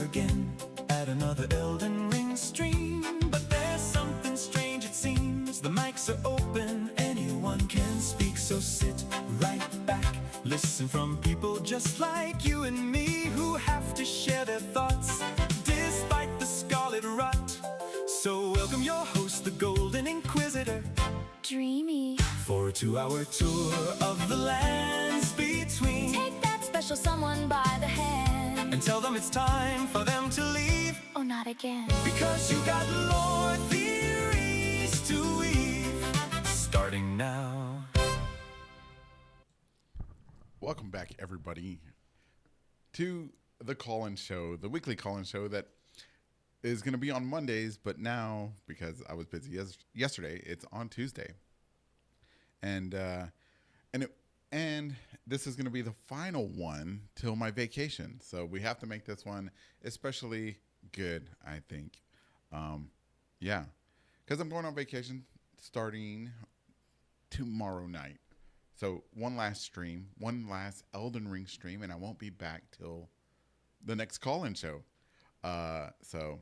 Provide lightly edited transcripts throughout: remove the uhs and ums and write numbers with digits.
Again at another Elden Ring stream, but there's something strange it seems. The mics are open, anyone can speak, so sit right back, listen from people just like you and me, who have to share their thoughts despite the scarlet rut. So welcome your host, the Golden Inquisitor, Dreamy, for a 2-hour tour of the lands between. Take that special someone by the hand and tell them it's time for them to leave. Oh, not again. Because you got lore theories to weave, starting now. Welcome back, everybody, to the call-in show, the weekly call-in show that is going to be on Mondays, but now, because I was busy yesterday, it's on Tuesday. And this is going to be the final one till my vacation. So we have to make this one especially good, I think. Yeah, because I'm going on vacation starting tomorrow night. So one last stream, one last Elden Ring stream, and I won't be back till the next call-in show. So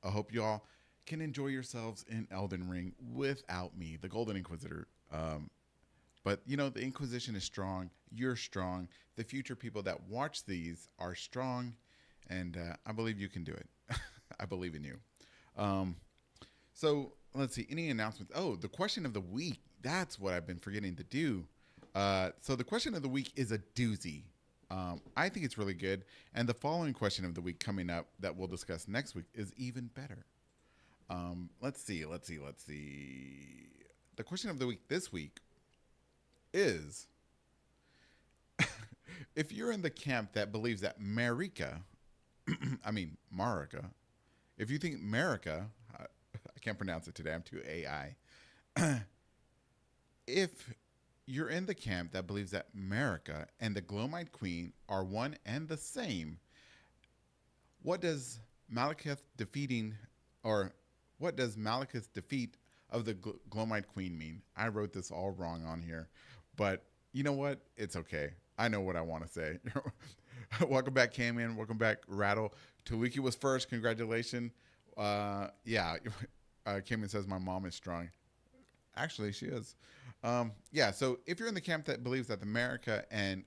I hope you all can enjoy yourselves in Elden Ring without me, the Golden Inquisitor. But you know, the Inquisition is strong. You're strong. The future people that watch these are strong, and I believe you can do it. I believe in you. So let's see. Any announcements? Oh, the question of the week. That's what I've been forgetting to do. So the question of the week is a doozy. I think it's really good. And the following question of the week coming up that we'll discuss next week is even better. Let's see. The question of the week this week is if you're in the camp that believes that Marika, if you think Marika, I can't pronounce it today, I'm too AI. If you're in the camp that believes that Marika and the Glowmite Queen are one and the same, what does Malekith's defeat of the Glowmite Queen mean? I wrote this all wrong on here, but you know what? It's okay. I know what I want to say. Welcome back, Camion. Welcome back, Rattle. Taliki was first. Congratulations. Yeah. Camion says my mom is strong. Actually, she is. Yeah, so if you're in the camp that believes that the Marika and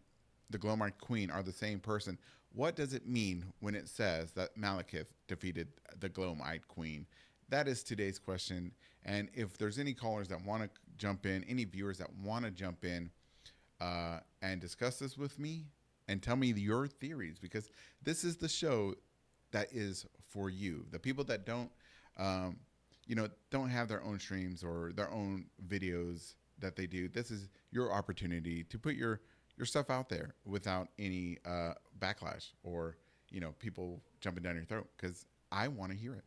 the Glowmite Queen are the same person, what does it mean when it says that Malekith defeated the Glowmite Queen? That is today's question. And if there's any callers that want to jump in, any viewers that want to jump in and discuss this with me and tell me your theories, because this is the show that is for you. The people that don't have their own streams or their own videos that they do, this is your opportunity to put your stuff out there without any backlash or, people jumping down your throat, because I want to hear it.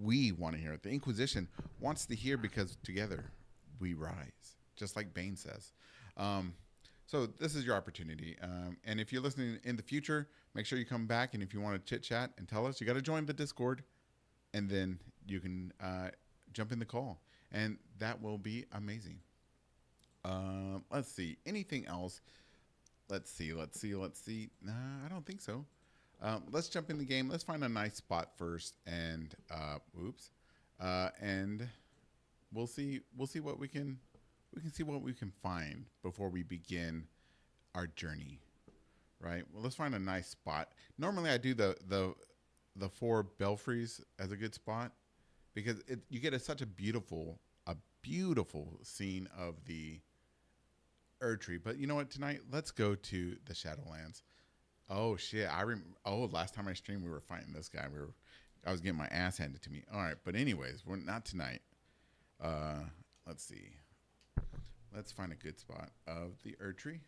We want to hear it. The Inquisition wants to hear, because together we rise, just like Bane says. So this is your opportunity. And if you're listening in the future, make sure you come back. And if you want to chit chat and tell us, you got to join the Discord, and then you can jump in the call, and that will be amazing. Let's see. Anything else? Let's see. Nah, I don't think so. Let's jump in the game. Let's find a nice spot first, and and we'll see what we can see what we can find before we begin our journey. Right? Well, let's find a nice spot. Normally, I do the 4 belfries as a good spot, because you get such a beautiful scene of the Erd Tree. But you know what? Tonight, let's go to the Shadowlands. Oh shit! Last time I streamed, we were fighting this guy. I was getting my ass handed to me. All right, but anyways, we're not tonight. Let's see. Let's find a good spot of the Erd Tree.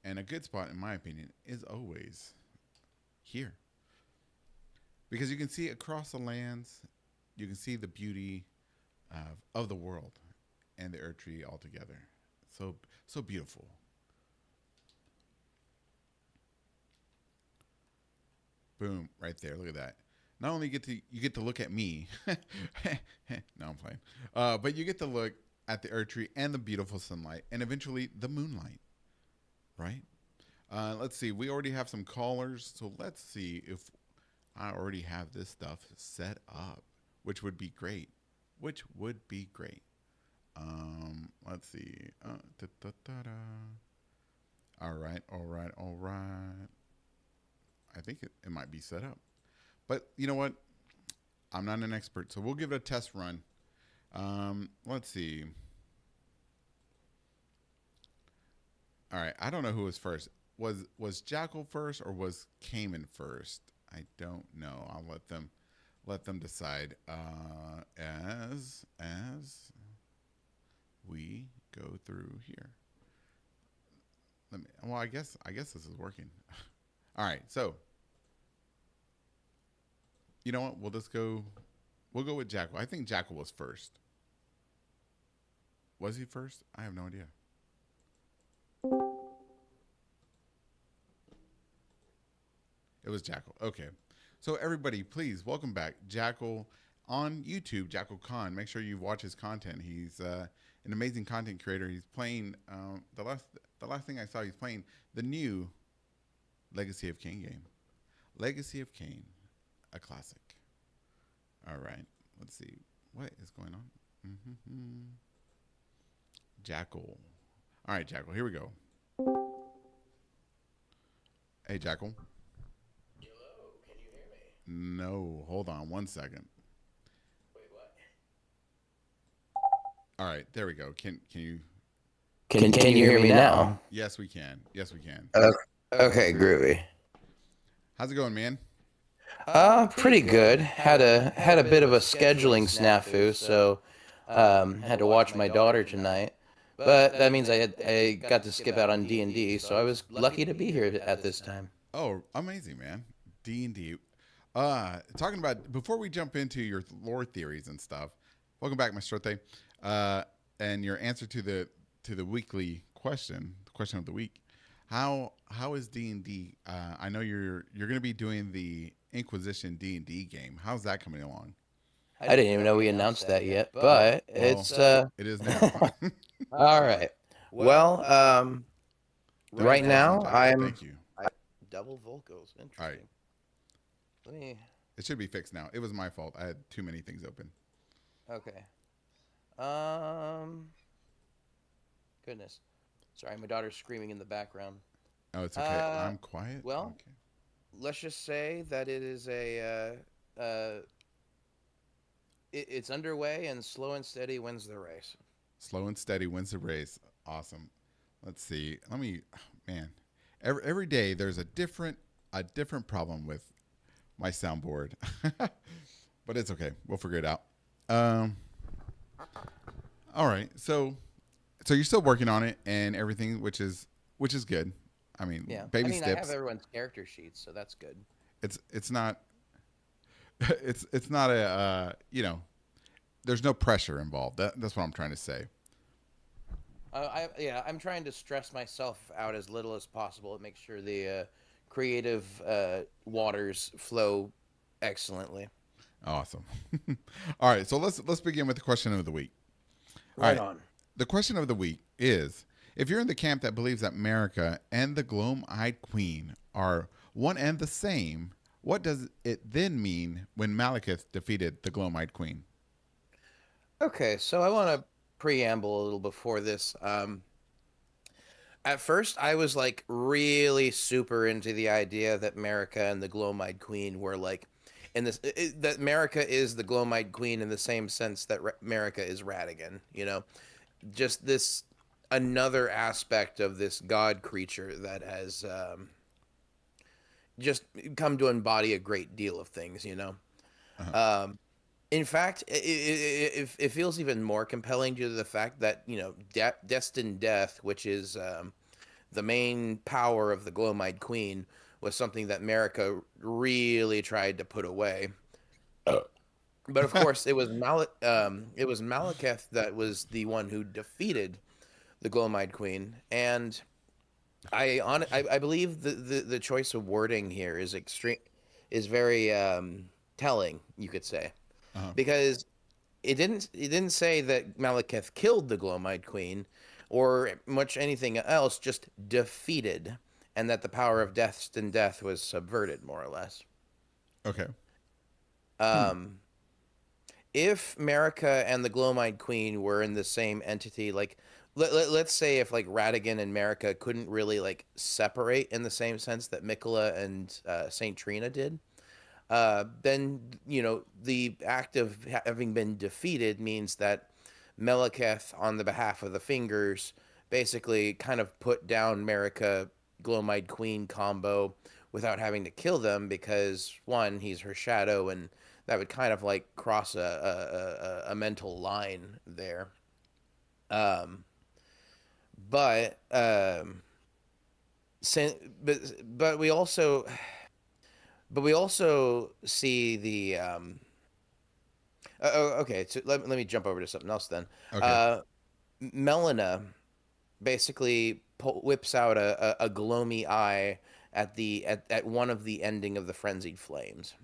And a good spot, in my opinion, is always here, because you can see across the lands. You can see the beauty of the world and the Erd Tree all together. So beautiful. Boom, right there. Look at that. Not only you get to look at me. No, I'm playing. But you get to look at the Erd Tree and the beautiful sunlight, and eventually the moonlight. Right? Let's see. We already have some callers, so let's see if I already have this stuff set up, which would be great. Let's see. All right. I think it might be set up. But you know what? I'm not an expert, so we'll give it a test run. Let's see. All right. I don't know who was first. Was Jackal first, or was Cayman first? I don't know. I'll let them decide as we go through here. I guess this is working. All right, so you know what? We'll go with Jackal. I think Jackal was first. Was he first? I have no idea. It was Jackal. Okay. So everybody, please welcome back Jackal on YouTube, Jackal Khan. Make sure you watch his content. He's an amazing content creator. He's playing the last thing I saw, he's playing the new Legacy of Kain game. Legacy of Kain, a classic. All right. Let's see. What is going on? Mm-hmm. Jackal. All right, Jackal. Here we go. Hey, Jackal. Hello, can you hear me? No, hold on 1 second. Wait, what? All right, there we go. Can you? Can you hear me now? Yes, we can. Yes, we can. Okay, groovy. How's it going, man? Pretty good. Had a bit of a scheduling snafu, so had to watch my daughter tonight. But that means I got to skip out on D&D, so I was lucky to be here at this time. Oh, amazing, man. D&D. Talking about before we jump into your lore theories and stuff. Welcome back, Mr. Rote. And your answer to the weekly question, the question of the week. How is D&D? I know you're going to be doing the Inquisition D&D game. How's that coming along? I didn't even know we announced that yet, but it's It is now. all right. Well, right now Thank you. double Volcos. Interesting. All right. Let me. It should be fixed now. It was my fault. I had too many things open. Okay. Goodness. Sorry, my daughter's screaming in the background. Oh, it's okay. I'm quiet. Well, Okay. let's just say that it is it's underway, and slow and steady wins the race. Slow and steady wins the race. Awesome. Let's see. Man, every day there's a different problem with my soundboard, but it's okay. We'll figure it out. All right. So you're still working on it and everything, which is good. I mean, Yeah. baby I steps. have everyone's character sheets, so that's good. It's not it's not a there's no pressure involved. That's what I'm trying to say. I'm trying to stress myself out as little as possible and make sure the creative waters flow excellently. Awesome. All right, so let's begin with the question of the week. Right All right. on. The question of the week is: if you're in the camp that believes that America and the Gloam-Eyed Queen are one and the same, what does it then mean when Malekith defeated the Gloam-Eyed Queen? Okay, so I want to preamble a little before this. At first, I was like really super into the idea that America and the Gloam-Eyed Queen were like in this that America is the Gloam-Eyed Queen in the same sense that America is Radigan. Just this another aspect of this god creature that has just come to embody a great deal of things. Uh-huh. In fact, it feels even more compelling due to the fact that destined death, which is the main power of the Gloam-Eyed Queen, was something that America really tried to put away. But of course, it was Malekith that was the one who defeated the Gloam-Eyed Queen, and I believe the choice of wording here is very telling, you could say, Uh-huh. because it didn't say that Malekith killed the Gloam-Eyed Queen or much anything else, just defeated, and that the power of destined death was subverted, more or less. Okay. If America and the Gloam-Eyed Queen were in the same entity, like let's say if like Radigan and America couldn't really like separate in the same sense that Mikola and Saint Trina did, then the act of having been defeated means that Malekith, on the behalf of the Fingers, basically kind of put down America Gloam-Eyed Queen combo without having to kill them, because one, he's her shadow, and that would kind of like cross a mental line there. But we also see the okay, so let me jump over to something else then. Okay. Melina basically whips out a gloomy eye at one of the ending of the frenzied flames.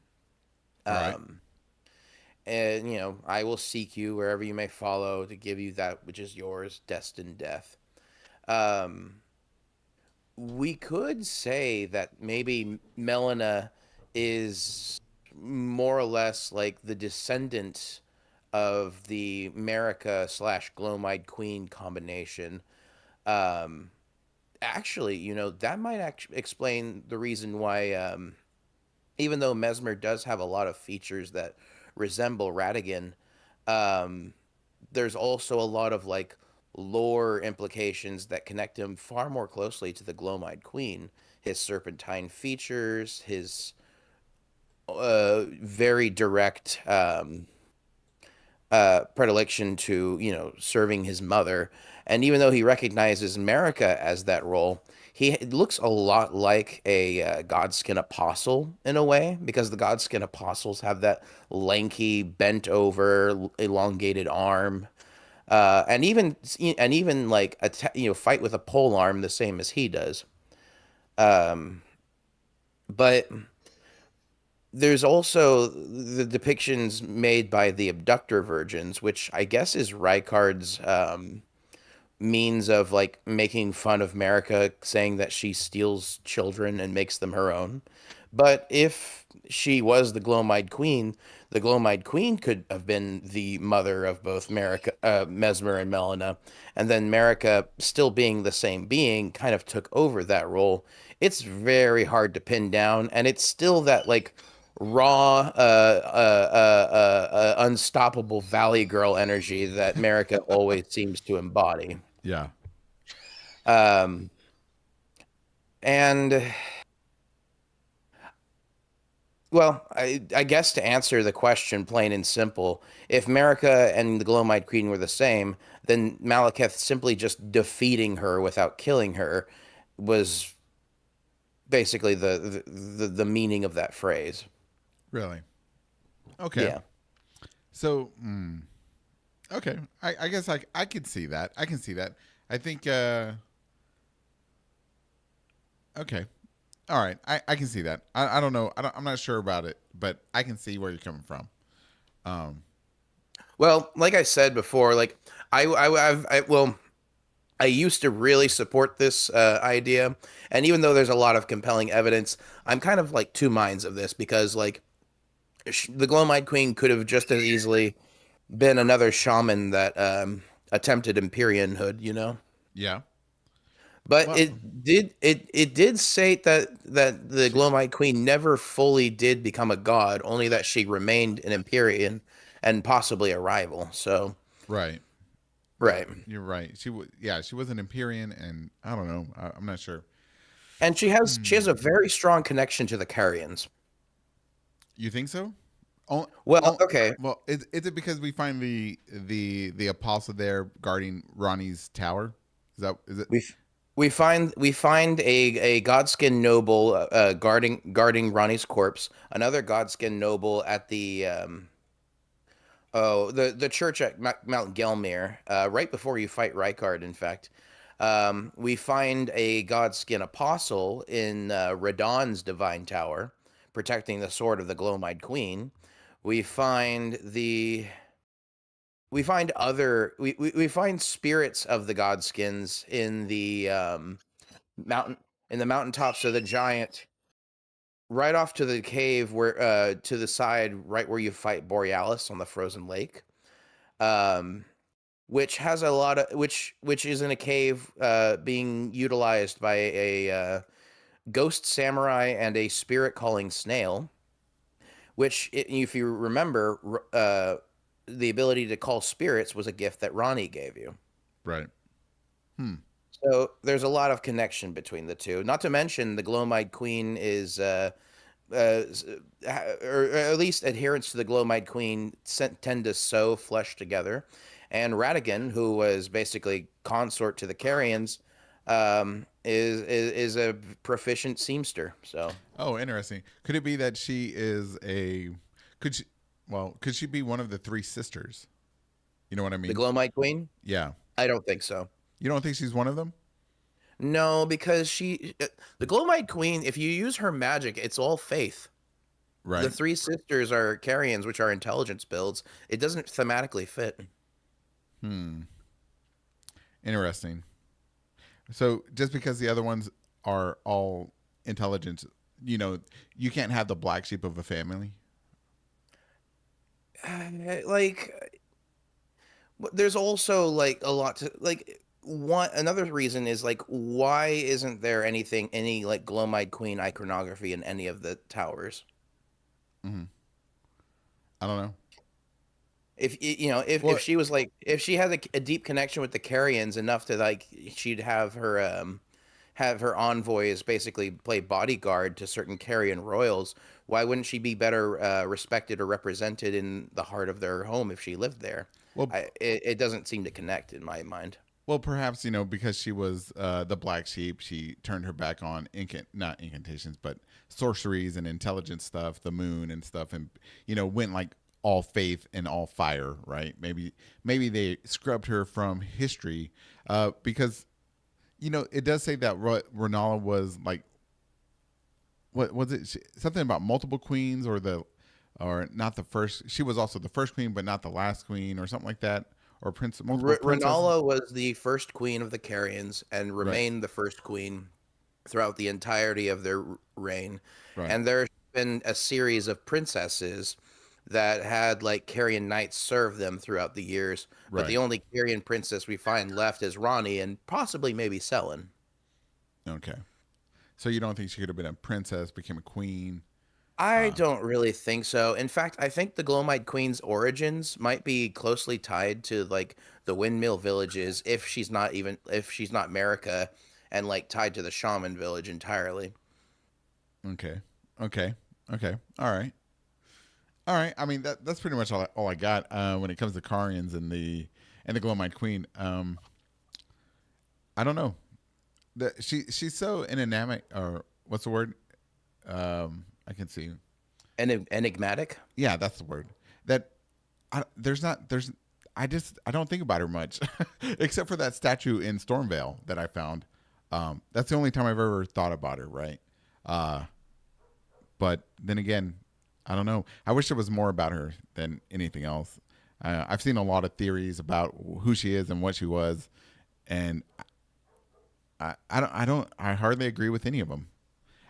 Right. And I will seek you wherever you may follow to give you that which is yours, destined death. We could say that maybe Melina is more or less like the descendant of the America slash Glowmide Queen combination. Um, Actually, that might explain the reason why, even though Mesmer does have a lot of features that resemble Ratigan, um, there's also a lot of like lore implications that connect him far more closely to the Glowmide Queen. His serpentine features, his very direct predilection to serving his mother, and even though he recognizes America as that role, he looks a lot like a Godskin apostle in a way, because the Godskin apostles have that lanky, bent over, elongated arm, and even like fight with a pole arm the same as he does. Um, but there's also the depictions made by the abductor virgins, which I guess is Rykard's means of like making fun of America, saying that she steals children and makes them her own. But if she was the Glowmide Queen could have been the mother of both Mesmer and Melina, and then America, still being the same being, kind of took over that role. It's very hard to pin down, and it's still that like raw, unstoppable Valley Girl energy that America always seems to embody. Yeah. Um, and well, I guess to answer the question plain and simple, if America and the Glowmide Queen were the same, then Malekith simply just defeating her without killing her was basically the meaning of that phrase. Really? Okay. Yeah. So, okay. I guess I could see that. I can see that. I think, okay. All right. I can see that. I don't know. I'm not sure about it, but I can see where you're coming from. Well, like I said before, like I used to really support this idea, and even though there's a lot of compelling evidence, I'm kind of like two minds of this, because like the Glowmide Queen could have just as easily been another shaman that attempted Empyreanhood, Yeah. But Well, it did state that the Glowmide Queen never fully did become a god, only that she remained an Empyrean and possibly a rival. So, right. right. You're right. She was an Empyrean, and I don't know. I'm not sure. And she has a very strong connection to the Carians. You think so? Oh, Well, okay. well, is it because we find the apostle there guarding Ronnie's tower? Is it? We find a Godskin noble guarding Ronnie's corpse, another Godskin noble at the church at Mount Gelmir, right before you fight Rykard, in fact. We find a Godskin apostle in Radahn's divine tower, protecting the sword of the Glowmide Queen. We find we find spirits of the Godskins in the mountain in the mountaintops of the giant, right off to the cave where to the side, right where you fight Borealis on the frozen lake. Um, which has a lot of which is in a cave being utilized by a ghost samurai and a spirit calling snail, which if you remember, the ability to call spirits was a gift that Ronnie gave you. Right. Hmm. So there's a lot of connection between the two. Not to mention the Glowmide Queen is or at least adherents to the Glowmide Queen tend to sew flesh together. And Ratigan, who was basically consort to the Carians, is a proficient seamster. So, Oh, interesting. Could it be that she is a? Could she? Well, could she be one of the three sisters? You know what I the mean? Glowmide Queen? Yeah. I don't think so. You don't think she's one of them? No, because the Glowmide Queen, if you use her magic, it's all faith. Right. The three sisters are Carians, which are intelligence builds. It doesn't thematically fit. Hmm. Interesting. So just because the other ones are all intelligence, you can't have the black sheep of a family. Like But there's also like a lot to like. One another reason is like, why isn't there any like Glomide Queen iconography in any of the towers? Hmm. I don't know. If Well, she was like, if she had a deep connection with the Carians enough to like, she'd have her envoys basically play bodyguard to certain Carian royals. Why wouldn't she be better respected or represented in the heart of their home if she lived there? well, It doesn't seem to connect in my mind. well. Perhaps because she was the black sheep, she turned her back on not incantations, but sorceries and intelligence stuff, the moon and stuff, and went like all faith and all fire. Right? Maybe they scrubbed her from history, because it does say that Renala was like, what was it? Something about multiple queens, or not the first. She was also the first queen, but not the last queen, or something like that, or multiple princesses. Renala was the first queen of the Carians and Right, remained the first queen throughout the entirety of their reign. right, And there's been a series of princesses that had like Carian knights serve them throughout the years. But the right. only Carian princess we find left is Rani and possibly maybe Selen. Okay. So you don't think she could have been a princess, became a queen? I Uh, don't really think so. In fact, I think the Glomide Queen's origins might be closely tied to like the windmill villages if she's not America and like tied to the shaman village entirely. okay, okay, okay. All right, all right. I mean that's pretty much all I got when it comes to Carians and the Glowmine Queen. I don't know. She's so enigmatic, or what's the word? I can see. Enigmatic. Yeah, that's the word. That there's not there's I don't think about her much, except for that statue in Stormvale that I found. That's the only time I've ever thought about her. Right. Uh, but then again, I don't know. I wish there was more about her than anything else. I've seen a lot of theories about who she is and what she was, and I hardly agree with any of them.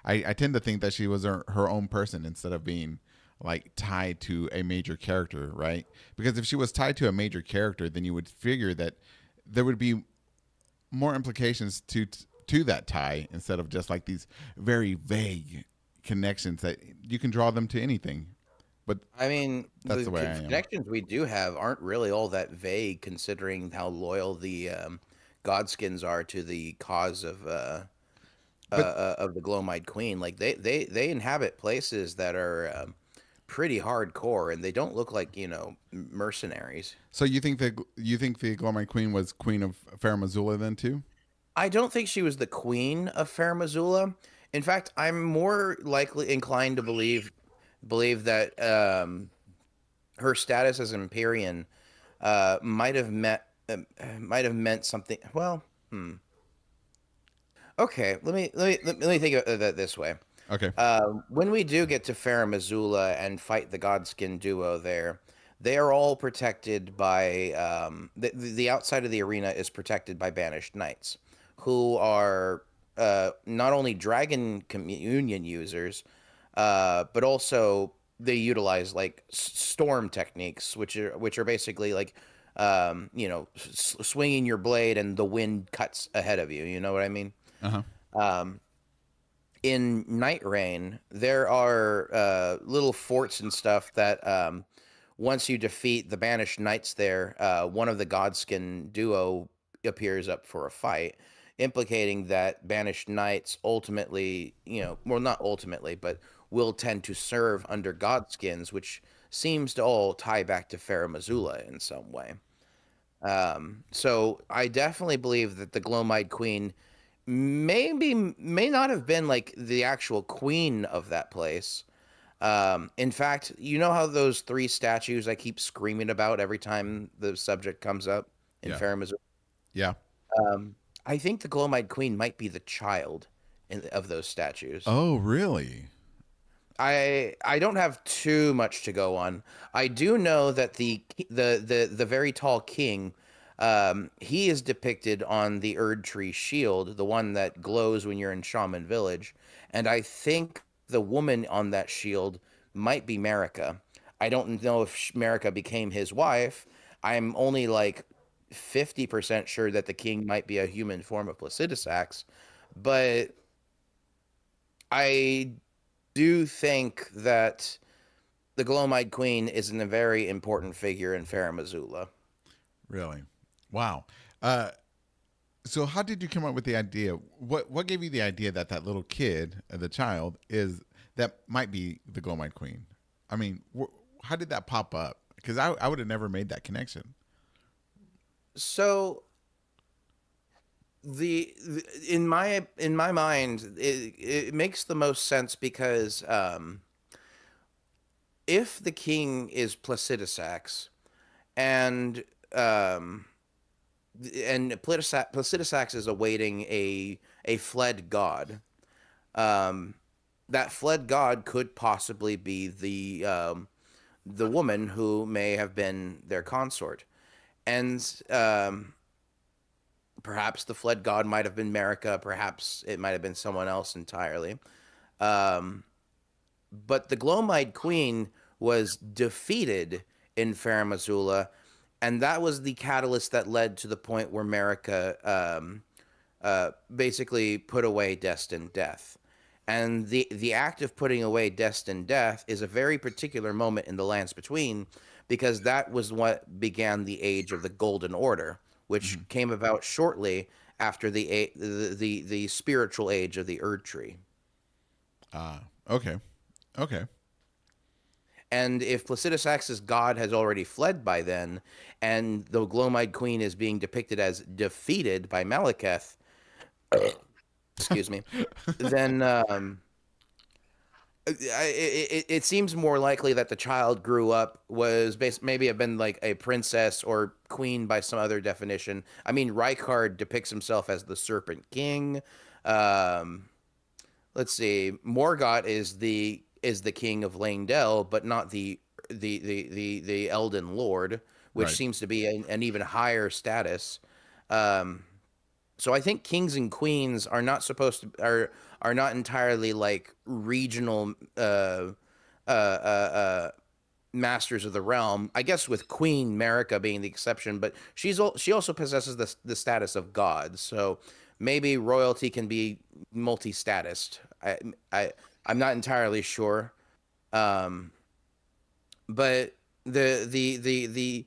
I tend to think that she was her own person instead of being like tied to a major character, right? Because if she was tied to a major character, then you would figure that there would be more implications to that tie instead of just like these very vague connections that you can draw them to anything. But I mean, that's the the way I am. connections we do have aren't really all that vague, considering how loyal the Godskins are to the cause But of the Glomide Queen. Like they inhabit places that are pretty hardcore, and they don't look like mercenaries. so you think the Glowmine Queen was Queen of Fair Missoula then too? I don't think she was the queen of Fair Missoula. In fact, I'm more likely inclined to believe that her status as Empyrean might have meant something. Well, okay. Let me think of that this way. Okay. When we do get to Fair Missoula and fight the Godskin duo there, they are all protected by the outside of the arena is protected by banished knights, who are not only Dragon Communion users, but also they utilize like storm techniques, which are basically like swinging your blade and the wind cuts ahead of you. You know what I mean? Uh huh. Um, in Night Rain, there are little forts and stuff that once you defeat the banished knights there, one of the Godskin duo appears up for a fight, implicating that banished knights ultimately, well, not ultimately, but will tend to serve under Godskins, which seems to all tie back to Fair Missoula in some way. So I definitely believe that the Glomide Queen may not have been like the actual queen of that place. In fact, you know how those three statues I keep screaming about every time the subject comes up in Yeah. Fair Missoula? Yeah. I think the Glomide Queen might be the child of those statues. Oh, really? I don't have too much to go on. I do know that the very tall king, he is depicted on the Erd Tree shield, the one that glows when you're in Shaman Village, and I think the woman on that shield might be Marika. I don't know if Marika became his wife. I'm only like 50% sure that the king might be a human form of Placidusax, but I do think that the Glomide Queen is a very important figure in Farum Azula. Really? Wow. So how did you come up with the idea? What gave you the idea that that little kid, the child, is that might be the Glomide Queen? I mean, how did that pop up? Because I would have never made that connection. So the in my mind, it makes the most sense because if the king is Placidusax and um, Placidusax is awaiting a fled god. Um, that fled god could possibly be the woman who may have been their consort, and perhaps the fled god might have been Marika. Perhaps it might have been someone else entirely. Um, but the Glomide Queen was defeated in Farum Azula, and that was the catalyst that led to the point where Marika basically put away Destined Death. And the act of putting away Destined Death is a very particular moment in the Lands Between, because that was what began the age of the Golden Order, which came about shortly after the spiritual age of the Erd Tree. Okay. Okay. And if Placidusax's god has already fled by then, and the Glomide Queen is being depicted as defeated by Malekith, excuse me, then it seems more likely that the child grew up, was maybe have been like a princess or queen by some other definition. I mean, Rykard depicts himself as the Serpent King. Let's see, Morgott is the king of Langdell, but not the Elden Lord, which Right. seems to be an even higher status. So I think kings and queens are not supposed to are not entirely like regional masters of the realm. I guess with Queen Marika being the exception, but she also possesses the status of god. So maybe royalty can be multi-statist. I'm not entirely sure. Um, but the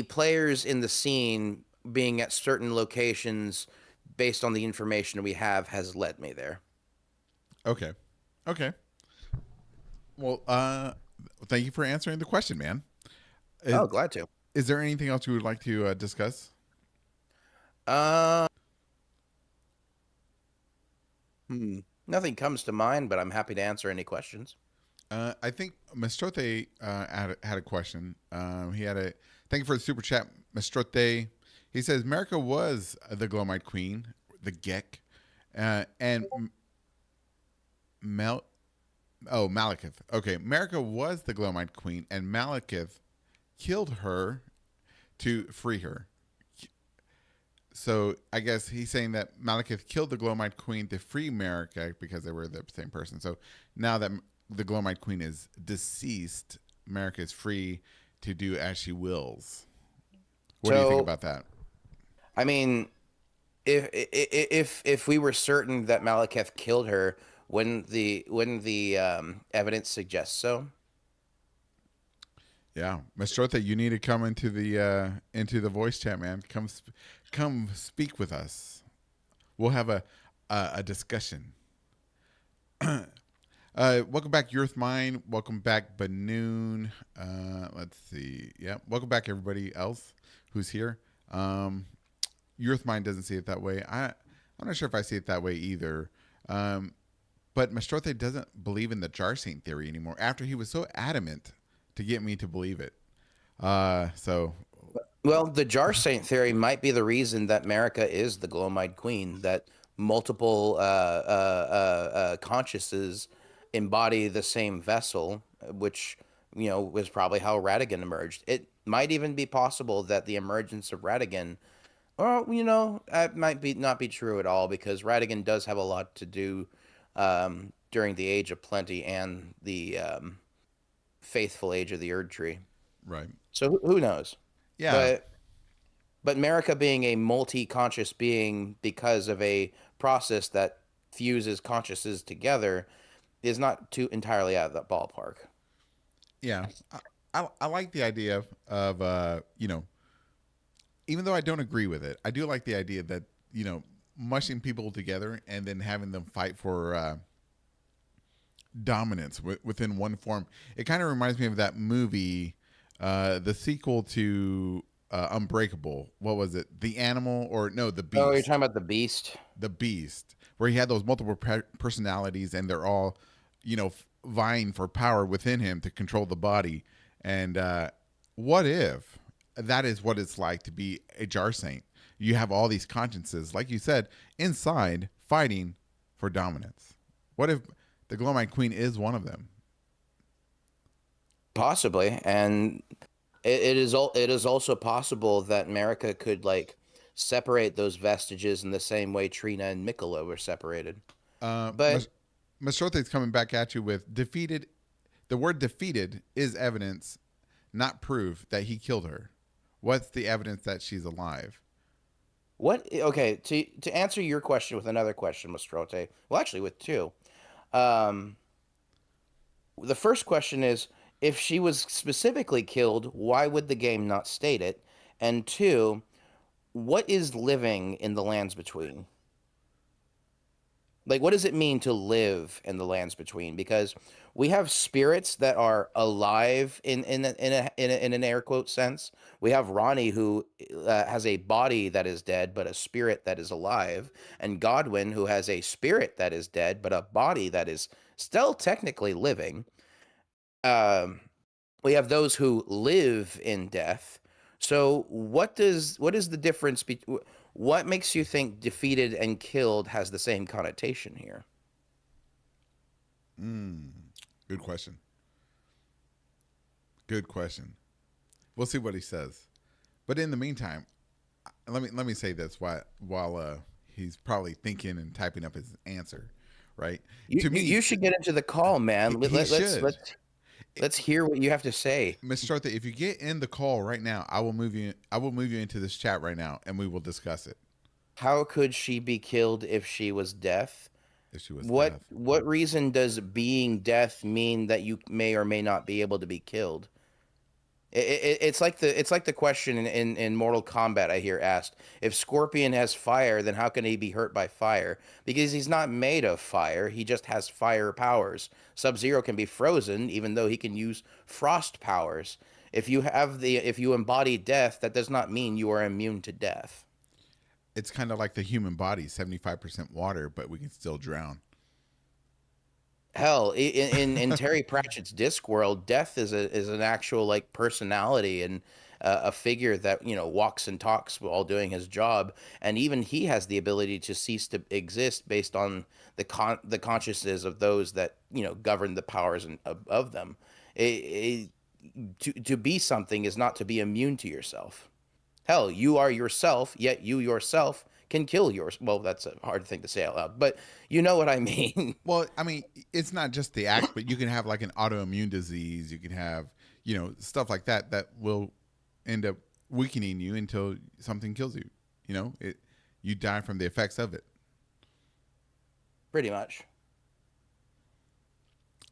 players in the scene being at certain locations based on the information we have has led me there. Okay. Okay. Well, thank you for answering the question, man. Is, Oh, glad to. is there anything else you would like to discuss? Uh, Nothing comes to mind, but I'm happy to answer any questions. I think Mastrote had a question. He had a thank you for the super chat, Mastrote. He says America was the Glomite Queen, the Gek, and Mel. Oh, Malekith. Okay, America was the Glomite Queen, and Malekith killed her to free her. So I guess he's saying that Malekith killed the Glomite Queen to free Marika because they were the same person. So now that the Glomite Queen is deceased, Marika is free to do as she wills. What do you think about that? I mean, if we were certain that Malekith killed her, wouldn't the evidence suggest so? Yeah, Mastrota, you need to come into the voice chat, man. Come speak with us. We'll have a discussion. Welcome back, Earth Mine. Welcome back, Banoon. Let's see. Yeah, welcome back, everybody else who's here. Earth Mine doesn't see it that way. I'm not sure if I see it that way either. But Mastrote doesn't believe in the Jar Saint theory anymore after he was so adamant to get me to believe it. So Well, the Jar Saint theory might be the reason that Marika is the Glomide Queen, that multiple consciences embody the same vessel, which, was probably how Radigan emerged. It might even be possible that the emergence of Radigan, or, that might not be true at all, because Radigan does have a lot to do during the Age of Plenty and the faithful age of the Erd Tree. right. So who knows? Yeah. But America being a multi-conscious being because of a process that fuses consciousness together is not too entirely out of the ballpark. Yeah. I like the idea of even though I don't agree with it, I do like the idea that, mushing people together and then having them fight for dominance within one form. It kind of reminds me of that movie, the sequel to Unbreakable. What was it? The Animal, or no, The Oh, you're Beast. talking about the Beast? The Beast, where he had those multiple personalities and they're all, vying for power within him to control the body. And what if that is what it's like to be a jar saint? You have all these consciences, like you said, inside fighting for dominance. What if the Glowmine Queen is one of them? Possibly, and it is also possible that America could like separate those vestiges in the same way Trina and Mikola were separated. But Mastrothe's coming back at you with defeated. The word defeated is evidence, not proof that he killed her. What's the evidence that she's alive? what? Okay, to answer your question with another question, Mastrote. Well, actually, with two. Um, the first question is, if she was specifically killed, why would the game not state it? And two, what is living in the lands between? Like, what does it mean to live in the lands between? Because we have spirits that are alive in an air quote sense. We have Ronnie who has a body that is dead but a spirit that is alive, and Godwin who has a spirit that is dead but a body that is still technically living. Um, we have those who live in death. So what is the difference between what makes you think defeated and killed has the same connotation here? Good question. Good question. We'll see what he says. But in the meantime, let me say this while he's probably thinking and typing up his answer, right? To me, You should get into the call, man. he should. Let's hear what you have to say. Mr. Arthur, if you get in the call right now, I will move you. I will move you into this chat right now, and we will discuss it. How could she be killed if she was deaf? If she was What deaf. what reason does being deaf mean that you may or may not be able to be killed? It's like the question in Mortal Kombat I hear asked: if Scorpion has fire, then how can he be hurt by fire? Because he's not made of fire; he just has fire powers. Sub-Zero can be frozen, even though he can use frost powers. If you embody death, that does not mean you are immune to death. It's kind of like the human body, 75% water, but we can still drown. Hell, in Terry Pratchett's Discworld, death is an actual like personality and a figure that walks and talks while doing his job, and even he has the ability to cease to exist based on the consciousness of those that govern the powers of them. To be something is not to be immune to yourself. Hell, you are yourself, yet you yourself can kill yours. Well, that's a hard thing to say out loud, but you know what I mean. Well, I mean, it's not just the act, but you can have like an autoimmune disease. You can have, stuff like that that will end up weakening you until something kills you. You die from the effects of it. Pretty much.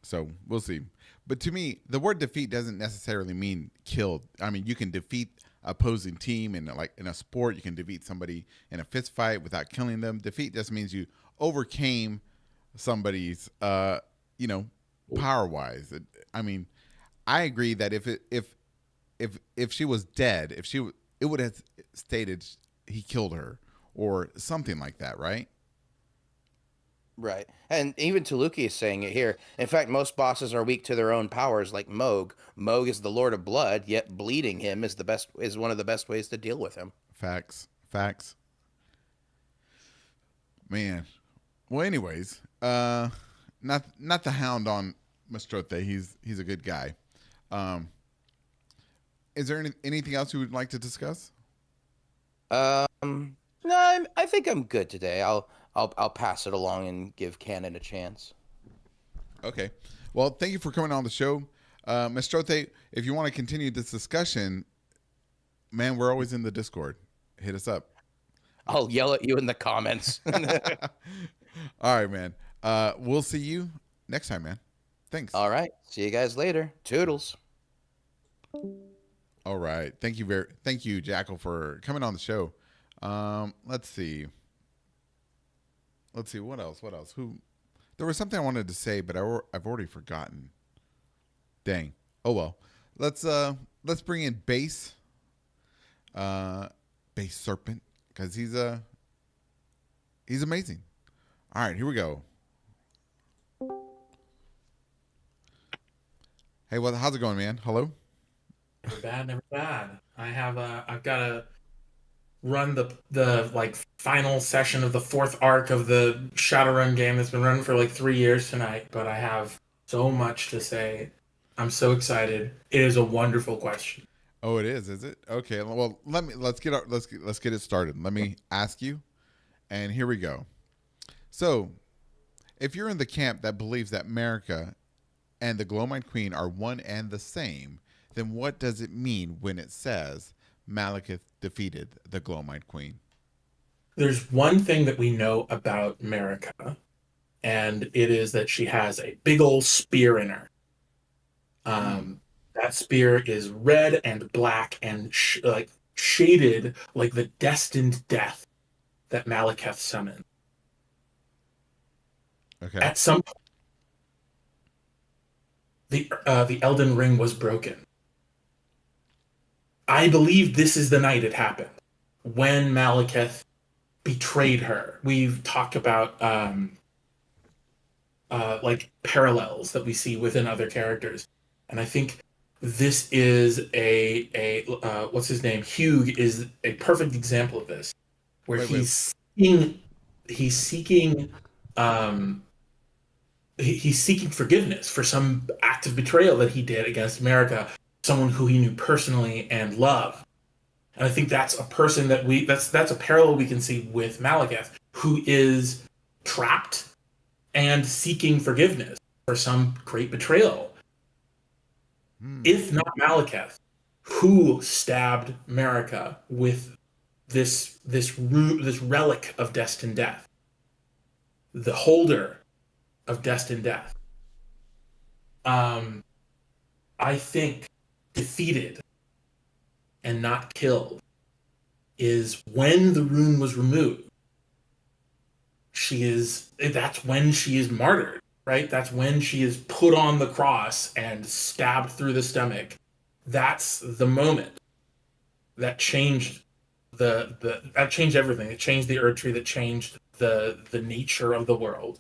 So we'll see. But to me, the word defeat doesn't necessarily mean killed. I mean, you can defeat opposing team in a sport. You can defeat somebody in a fist fight without killing them. Defeat just means you overcame somebody's power wise. I mean, I agree that if she was dead, it would have stated he killed her or something like that, right? Right. And even Taluki is saying it here. In fact, most bosses are weak to their own powers, like Moog. Moog is the Lord of Blood, yet bleeding him is one of the best ways to deal with him. Facts. Man. Well, anyways, not the hound on Mastrote. He's a good guy. Is there anything else you would like to discuss? No, I think I'm good today. I'll pass it along and give Canon a chance. Okay. Well, thank you for coming on the show. Mastrote, if you want to continue this discussion, man, we're always in the Discord. Hit us up. I'll yell at you in the comments. All right, man. We'll see you next time, man. Thanks. All right. See you guys later. Toodles. All right. Thank you, Jackal, for coming on the show. Let's see. What else? There was something I wanted to say, but I've already forgotten. Dang. Oh well. Let's bring in Base Serpent, because he's amazing. All right, here we go. Hey, how's it going, man? Hello. Never bad. I've got to run the like final session of the fourth arc of the Shadowrun game that's been running for like 3 years tonight, but I have so much to say. I'm so excited. It is a wonderful question. Oh, it is it? Okay. Well, let's get it started. Let me ask you, and here we go. So, if you're in the camp that believes that America and the Glowmine Queen are one and the same, then what does it mean when it says Malekith defeated the Glowmine Queen? There's one thing that we know about America, and it is that she has a big old spear in her. That spear is red and black and like shaded like the destined death that Malekith summoned. Okay. At some point, the Elden Ring was broken. I believe this is the night it happened, when Malekith betrayed her. We've talked about like parallels that we see within other characters, and I think this is a what's his name? Hugh is a perfect example of this, where he's seeking forgiveness for some act of betrayal that he did against America, someone who he knew personally and loved. And I think that's a person that's a parallel we can see with Malekith, who is trapped and seeking forgiveness for some great betrayal. If not Malekith, who stabbed America with this relic of destined death, the holder of destined death? I think defeated and not killed is when the rune was removed. That's when she is martyred, right? That's when she is put on the cross and stabbed through the stomach. That's the moment that changed that changed everything. It changed the Erd Tree, that changed the nature of the world.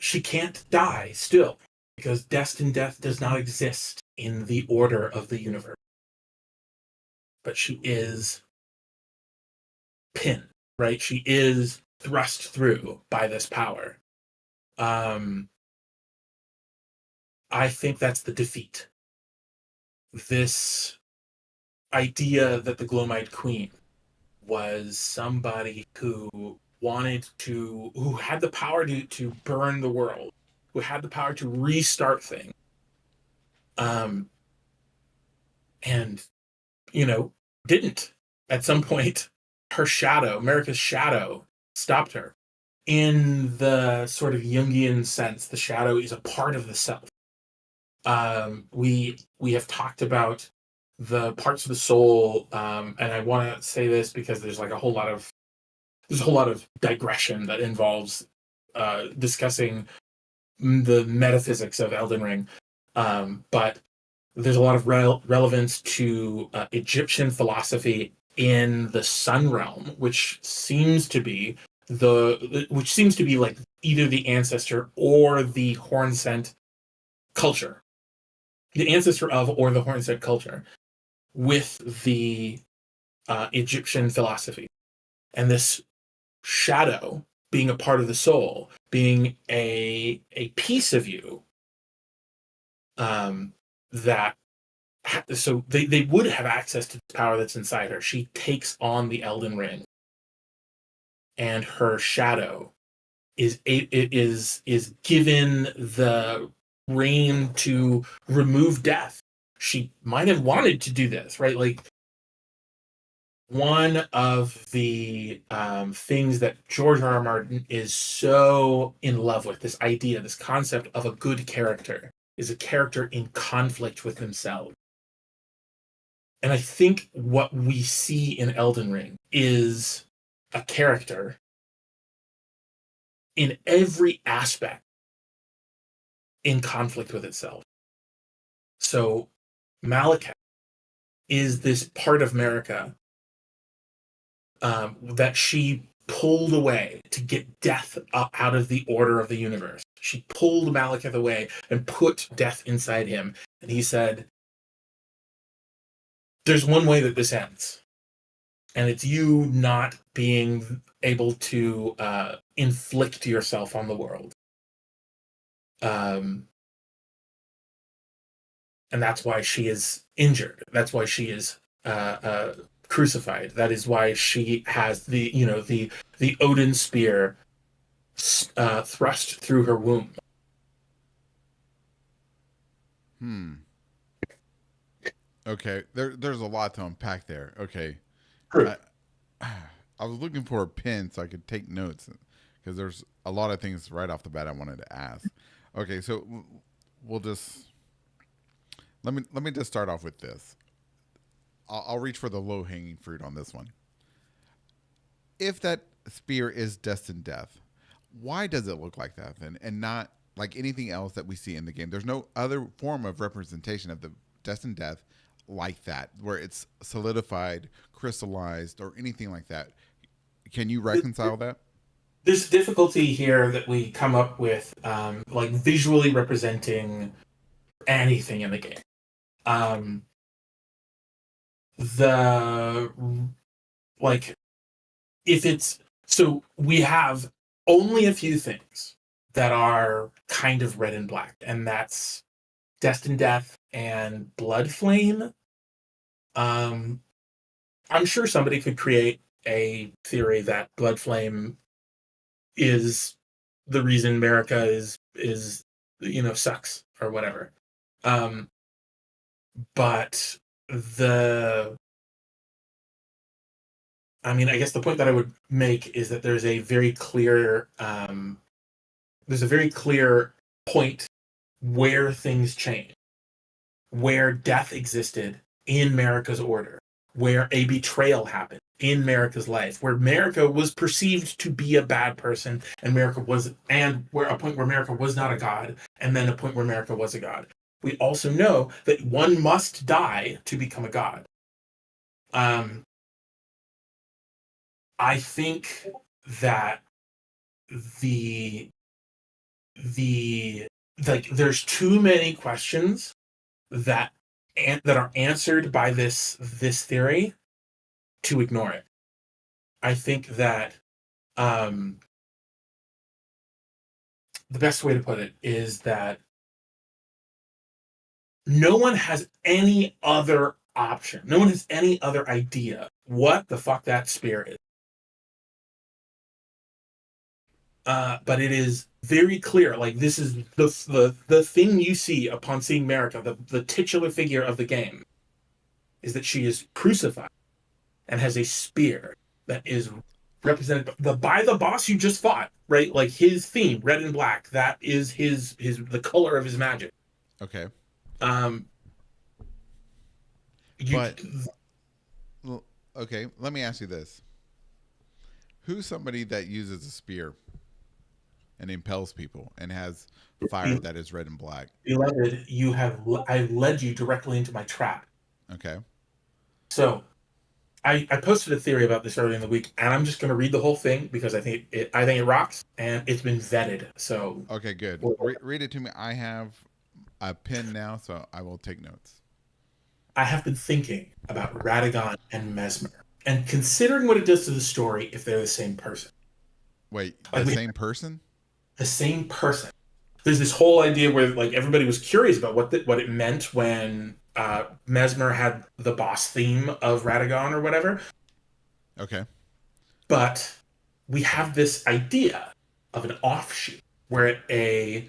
She can't die still, because destined death does not exist in the order of the universe. But she is pinned, right? She is thrust through by this power. I think that's the defeat. This idea that the Glowmite Queen was somebody who had the power to burn the world, who had the power to restart things. And, didn't. At some point, her shadow, America's shadow, stopped her. In the sort of Jungian sense, the shadow is a part of the self. We have talked about the parts of the soul, and I want to say this because there's a whole lot of digression that involves discussing the metaphysics of Elden Ring, but there's a lot of relevance to Egyptian philosophy in the Sun Realm, which seems to be like either the ancestor or the Hornsent culture, the ancestor of or the Hornsent culture, with the Egyptian philosophy, and this shadow being a part of the soul, being a piece of you, so they would have access to the power that's inside her. She takes on the Elden Ring, and her shadow is given the reign to remove death. She might have wanted to do this, right? Like, one of the things that George R. R. Martin is so in love with, this idea, this concept of a good character, is a character in conflict with himself. And I think what we see in Elden Ring is a character in every aspect in conflict with itself. So Malekith is this part of America that she pulled away to get death out of the order of the universe. She pulled Malekith away and put death inside him. And he said, there's one way that this ends. And it's you not being able to inflict yourself on the world. And that's why she is injured. That's why she is crucified. That is why she has the Odin spear thrust through her womb. Okay, there's a lot to unpack there. Okay, True. I was looking for a pen so I could take notes because there's a lot of things right off the bat I wanted to ask. Okay, so we'll just let me just start off with this. I'll reach for the low hanging fruit on this one. If that spear is destined death, why does it look like that then, and not like anything else that we see in the game? There's no other form of representation of the destined death like that, where it's solidified, crystallized, or anything like that. Can you reconcile that? There's difficulty here that we come up with, like visually representing anything in the game. If it's so, we have only a few things that are kind of red and black, and that's Destined Death and Blood Flame. I'm sure somebody could create a theory that Blood Flame is the reason America is sucks or whatever. But I guess the point that I would make is that there's a very clear point where things change, where death existed in America's order, where a betrayal happened in America's life, where America was perceived to be a bad person, and where a point where America was not a god, and then a point where America was a god. We also know that one must die to become a god. I think that there's too many questions that are answered by this theory to ignore it. I think that the best way to put it is that no one has any other option. No one has any other idea what the fuck that spear is. But it is very clear. Like, this is the thing you see upon seeing Marika, the titular figure of the game, is that she is crucified and has a spear that is represented by the boss you just fought, right? Like, his theme, red and black, that is the color of his magic. Okay. Okay, let me ask you this. Who's somebody that uses a spear and impels people and has fire that is red and black? Beloved, I've led you directly into my trap. Okay. So I posted a theory about this earlier in the week, and I'm just going to read the whole thing because I think it rocks, and it's been vetted. So okay, good. Read it to me. I have a pen now, so I will take notes. I have been thinking about Radagon and Mesmer, and considering what it does to the story if they're the same person. Wait, the same person? The same person. There's this whole idea where like everybody was curious about what it meant when Mesmer had the boss theme of Radagon or whatever. Okay. But we have this idea of an offshoot where a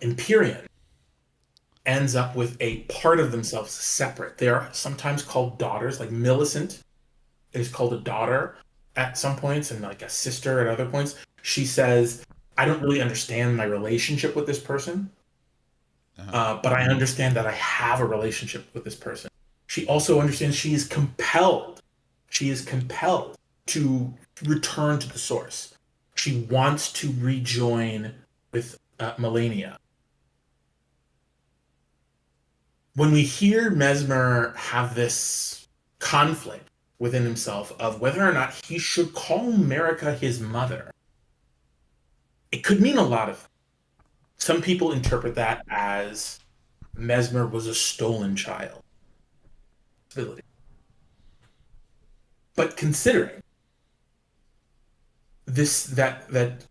Empyrean ends up with a part of themselves separate. They are sometimes called daughters, like Millicent is called a daughter at some points and like a sister at other points. She says, I don't really understand my relationship with this person, but I understand that I have a relationship with this person. She also understands she is compelled. She is compelled to return to the source. She wants to rejoin with Melania. When we hear Mesmer have this conflict within himself of whether or not he should call America his mother, it could mean a lot of things. Some people interpret that as Mesmer was a stolen child. But considering this, that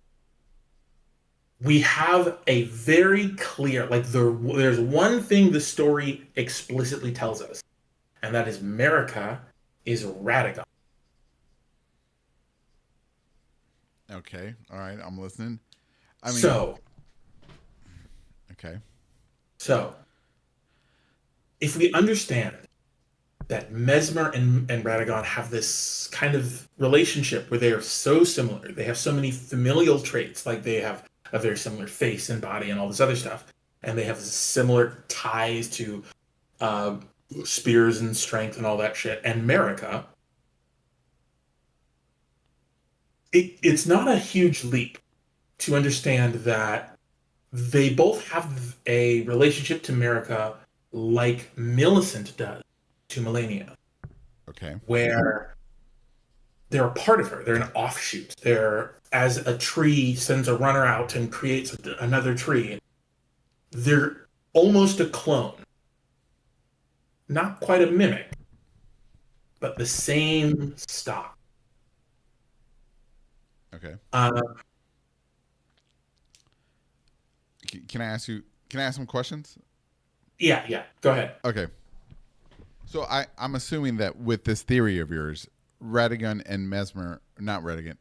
we have a very clear, like there's one thing the story explicitly tells us, and that is America is Radagon. Okay. All right. I'm listening. I mean, okay. So if we understand that Mesmer and Radagon have this kind of relationship where they are so similar, they have so many familial traits, like they have a very similar face and body and all this other stuff, and they have similar ties to spears and strength and all that shit, and America, it's not a huge leap to understand that they both have a relationship to America like Millicent does to Melania. Okay. Where they're a part of her. They're an offshoot. They're, as a tree sends a runner out and creates another tree, they're almost a clone. Not quite a mimic, but the same stock. Okay. Can I ask some questions? Yeah. Go ahead. Okay. So I'm assuming that with this theory of yours, Radagon and Mesmer, not Radagon,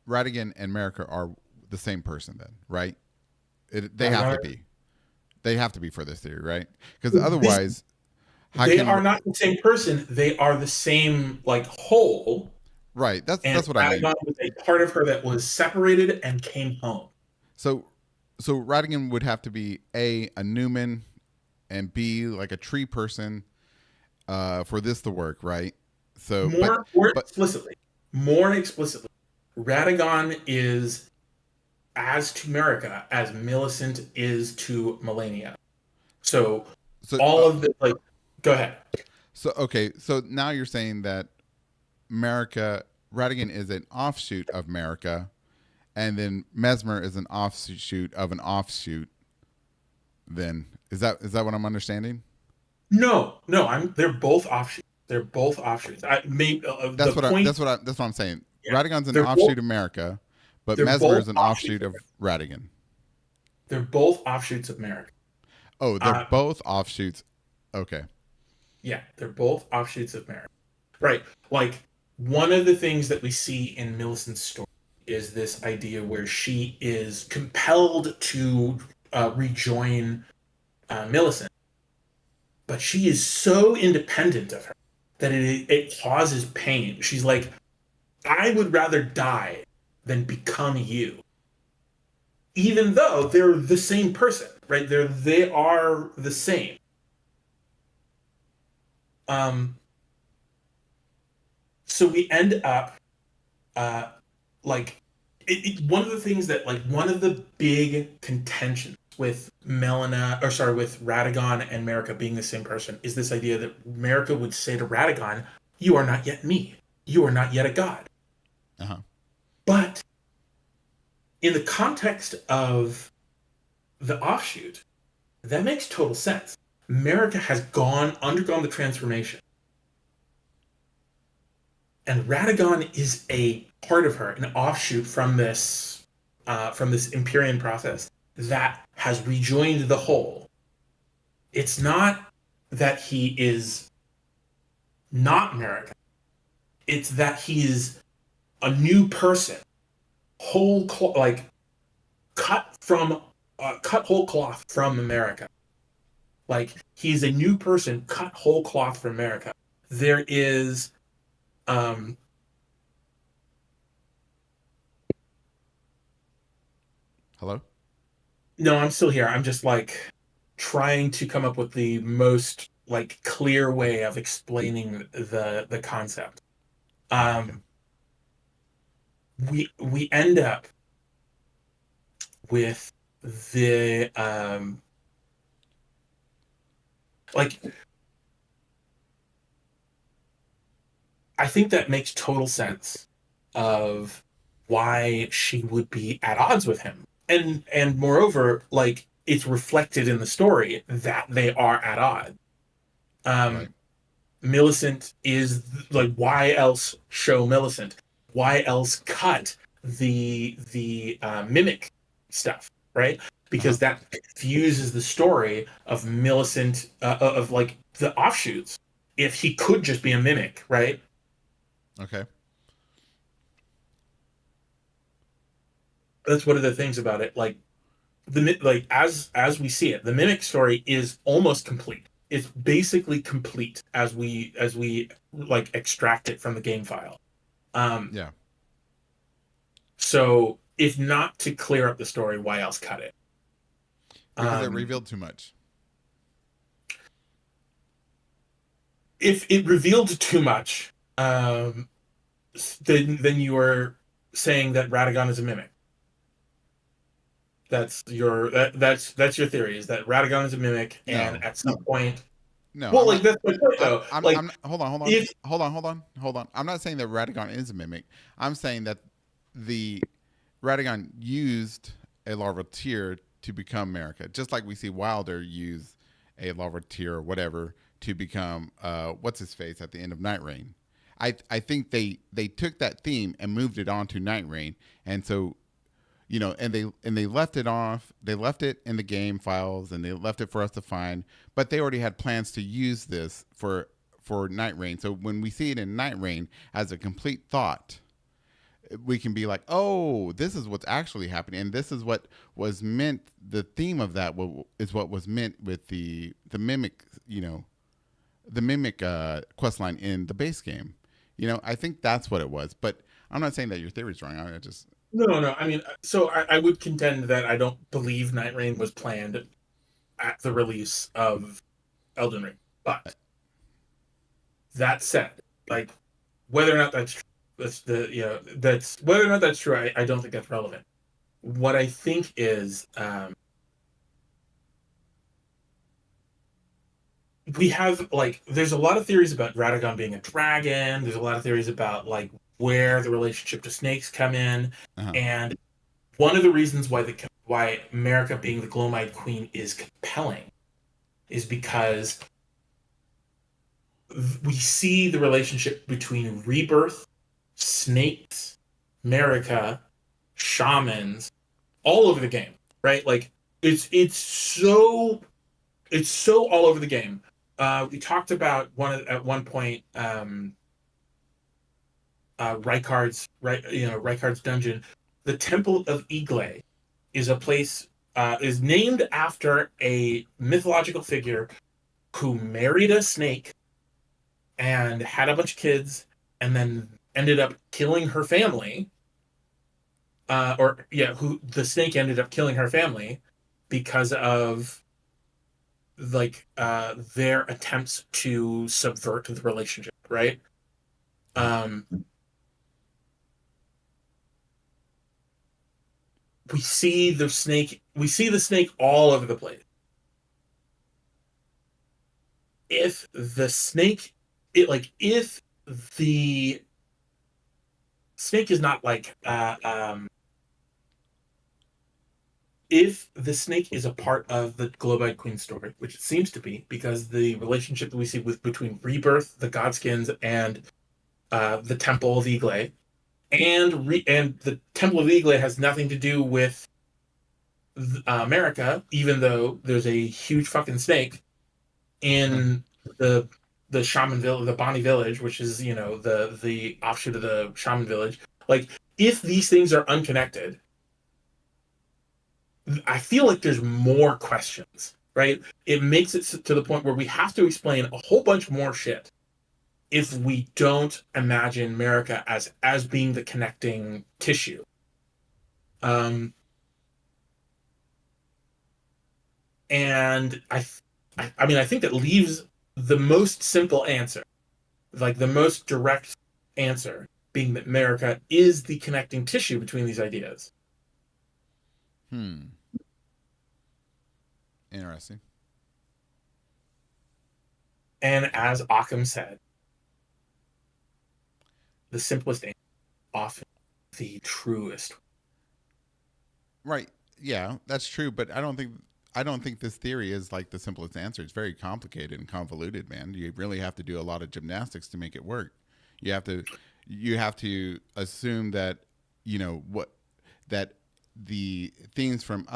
Radagon and America are the same person then, right? They have to be. They have to be for this theory, right? Because otherwise, they are not the same person. They are the same like whole. Right. That's what I mean. Radagon was a part of her that was separated and came home. So Radagon would have to be a Newman and B like a tree person for this to work, right? So more explicitly, Radagon is as to America as Millicent is to Melania. So all of the like, go ahead. So okay, so now you're saying that Radagon is an offshoot of America, and then Mesmer is an offshoot of an offshoot. Then is that what I'm understanding? No, they're both offshoots. They're both offshoots. That's what I'm saying. Yeah. Radagon's an offshoot of America, but Mesmer is an offshoot of Radagon. They're both offshoots of America. Oh, they're both offshoots. Okay. Yeah, they're both offshoots of America. Right. Like, one of the things that we see in Millicent's story is this idea where she is compelled to rejoin Millicent. But she is so independent of her that it causes pain. She's like, I would rather die than become you. Even though they're the same person, right? They are the same. So we end up one of the things that one of the big contentions with with Radagon and America being the same person is this idea that America would say to Radagon, you are not yet me. You are not yet a god. Uh-huh. But in the context of the offshoot, that makes total sense. America has undergone the transformation. And Radagon is a part of her, an offshoot from this Empyrean process that has rejoined the whole. It's not that he is not America. It's that he is a new person, cut whole cloth from America. Like, he's a new person cut whole cloth from America. There is Hello? no, I'm still here. I'm just like trying to come up with the most like clear way of explaining the concept. Okay. We end up with the like, I think that makes total sense of why she would be at odds with him. And moreover, like, it's reflected in the story that they are at odds. Right. Um Millicent is like, why else show Millicent? Why else cut the mimic stuff, right? Uh-huh. Because that confuses the story of Millicent, of like the offshoots. If he could just be a mimic, right? Okay. That's one of the things about it. Like, like, as we see it, the mimic story is almost complete. It's basically complete as we like extract it from the game file. Um, Yeah. so if not to clear up the story, why else cut it? Because it Um, revealed too much. if it revealed too much, then you are saying that Radagon is a mimic. That's your theory, is that Radagon is a mimic, and No. at some point, No, well, I'm like, not. that's my point though. Like, I'm not, hold on, hold on, if hold on. I'm not saying that Radagon is a mimic. I'm saying that the Radagon used a larval to become America, just like we see Wilder use a larval or whatever to become what's his face at the end of Night Rain. I think they took that theme and moved it on to Night Rain, and so and they left it off. They left it in the game files, and they left it for us to find. But they already had plans to use this for Night Rain. So when we see it in Night Rain as a complete thought, we can be like, oh, this is what's actually happening, and this is what was meant. The theme of that is what was meant with the mimic, the mimic quest line in the base game. I think that's what it was. But I'm not saying that your theory's wrong. I just no, I mean, so I would contend that I don't believe Night Rain was planned at the release of Elden Ring. But that said, like, whether or not that's true, that's whether or not that's true, I don't think that's relevant. What I think is, we have, like, there's a lot of theories about Radagon being a dragon. There's a lot of theories about like where the relationship to snakes come in, uh-huh. and one of the reasons why America being the Glowmide Queen is compelling is because we see the relationship between rebirth, snakes, America, shamans, all over the game, right? Like, it's so all over the game. We talked about at one point, Rykard's dungeon. The Temple of Igle is a place, is named after a mythological figure who married a snake and had a bunch of kids, and then ended up killing her family. Who the snake ended up killing her family because of like their attempts to subvert the relationship, right? We see the snake all over the place. If the snake if the snake is not like if the snake is a part of the Glowmide Queen story, which it seems to be, because the relationship that we see between Rebirth, the Godskins, and the Temple of Igle, and the Temple of Igle has nothing to do with America, even though there's a huge fucking snake in the shaman village, the Bonnie village, which is the offshoot of the shaman village. Like, if these things are unconnected, I feel like there's more questions, right? It makes it to the point where we have to explain a whole bunch more shit if we don't imagine America as being the connecting tissue. And I mean, I think that leaves the most simple answer, like the most direct answer, being that America is the connecting tissue between these ideas. Interesting. And as Occam said, the simplest answer often the truest. Right. Yeah, that's true. But I don't think this theory is like the simplest answer. It's very complicated and convoluted, man. You really have to do a lot of gymnastics to make it work. You have to assume that what that the themes from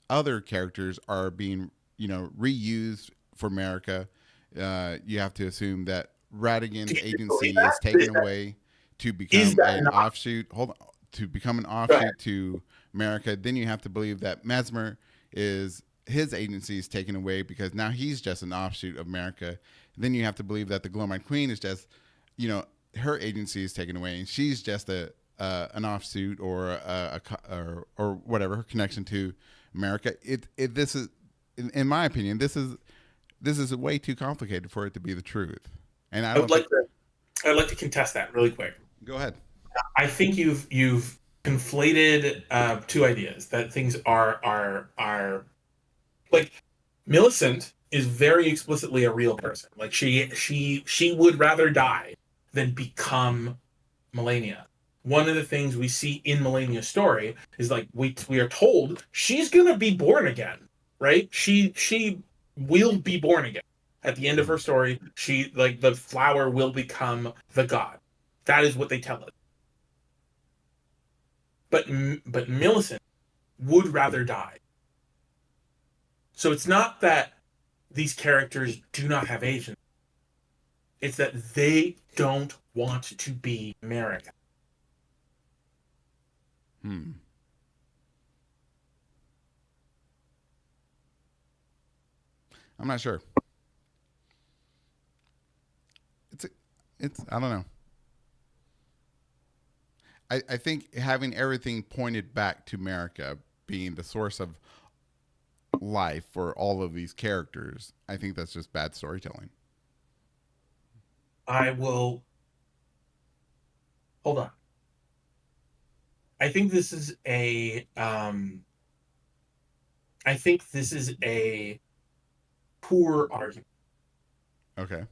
other characters are being reused for America. You have to assume that Radigan's agency is taken away to become an offshoot. Hold on, to become an offshoot to America. Then you have to believe that Mesmer is his agency is taken away because now he's just an offshoot of America. Then you have to believe that the Glowmine Queen is just, her agency is taken away and she's just an offshoot or or whatever, her connection to America. This is, in my opinion, this is way too complicated for it to be the truth. And I'd like to contest that really quick. Go ahead. I think you've conflated two ideas that things are like Millicent is very explicitly a real person. Like she would rather die than become Melania. One of the things we see in Melania's story is like we are told she's gonna be born again, right? She will be born again. At the end of her story, she like the flower will become the god. That is what they tell us. But Millicent would rather die. So it's not that these characters do not have agency. It's that they don't want to be America. I'm not sure. It's I don't know. I think having everything pointed back to America being the source of life for all of these characters, I think that's just bad storytelling. I will hold on. I think this is a poor argument. Okay.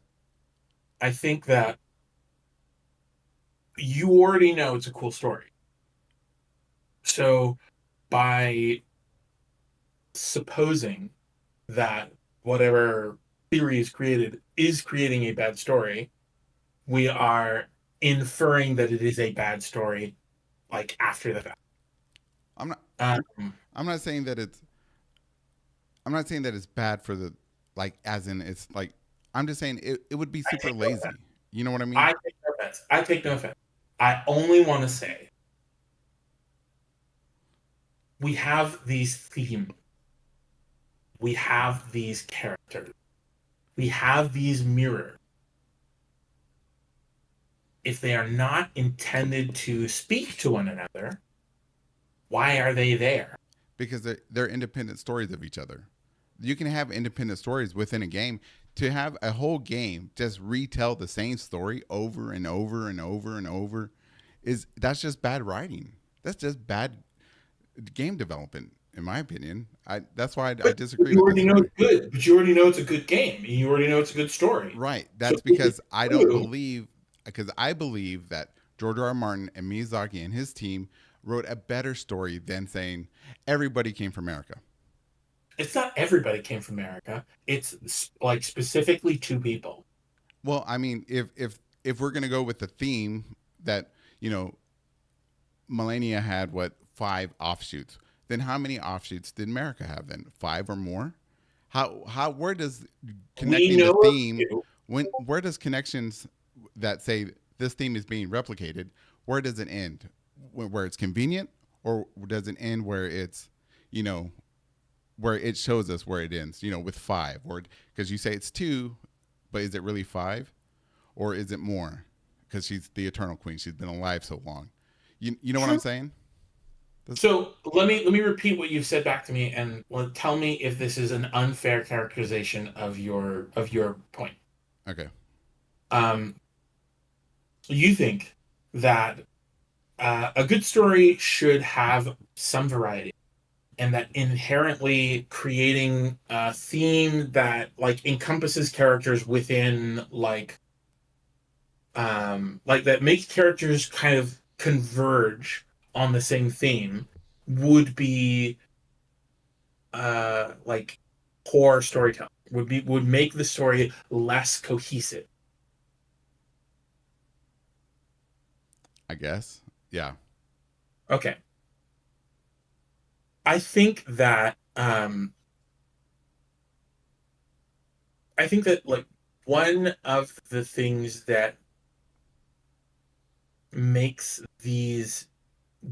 I think that you already know it's a cool story. So by supposing that whatever theory is creating a bad story, we are inferring that it is a bad story, like after the fact. I'm not saying that it's bad for the, like, as in it's like, I'm just saying it would be super lazy. You know what I mean? I take no offense. I only want to say we have these themes. We have these characters. We have these mirrors. If they are not intended to speak to one another, why are they there? Because they're independent stories of each other. You can have independent stories within a game. To have a whole game just retell the same story over and over and over and over that's just bad writing. That's just bad game development, in my opinion. That's why I disagree. You already know it's good. But you already know it's a good game. You already know it's a good story. Right. That's because I believe that George R. R. Martin and Miyazaki and his team wrote a better story than saying everybody came from America. It's not everybody came from America. It's like specifically two people. Well, I mean, if we're gonna go with the theme that Melania had 5 offshoots, then how many offshoots did America have then? 5 or more? Where does connecting the theme where does connections that say this theme is being replicated, where does it end? Where it's convenient, or does it end where it's where it shows us where it ends. You know, with 5, or because you say it's 2, but is it really 5, or is it more? Because she's the Eternal Queen. She's been alive so long. You know what I'm saying? So let me repeat what you've said back to me, and tell me if this is an unfair characterization of your point. Okay. You think that a good story should have some variety, and that inherently creating a theme that like encompasses characters within like that makes characters kind of converge on the same theme would be like poor storytelling, would make the story less cohesive. I guess. Yeah. Okay. I think that like one of the things that makes these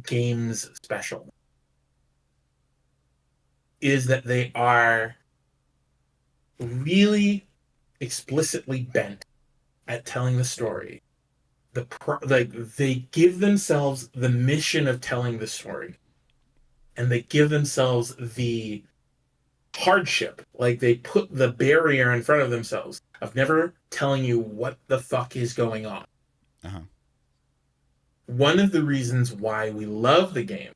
games special is that they are really explicitly bent at telling the story. Like they give themselves the mission of telling the story, and they give themselves the hardship, like they put the barrier in front of themselves of never telling you what the fuck is going on. Uh-huh. One of the reasons why we love the game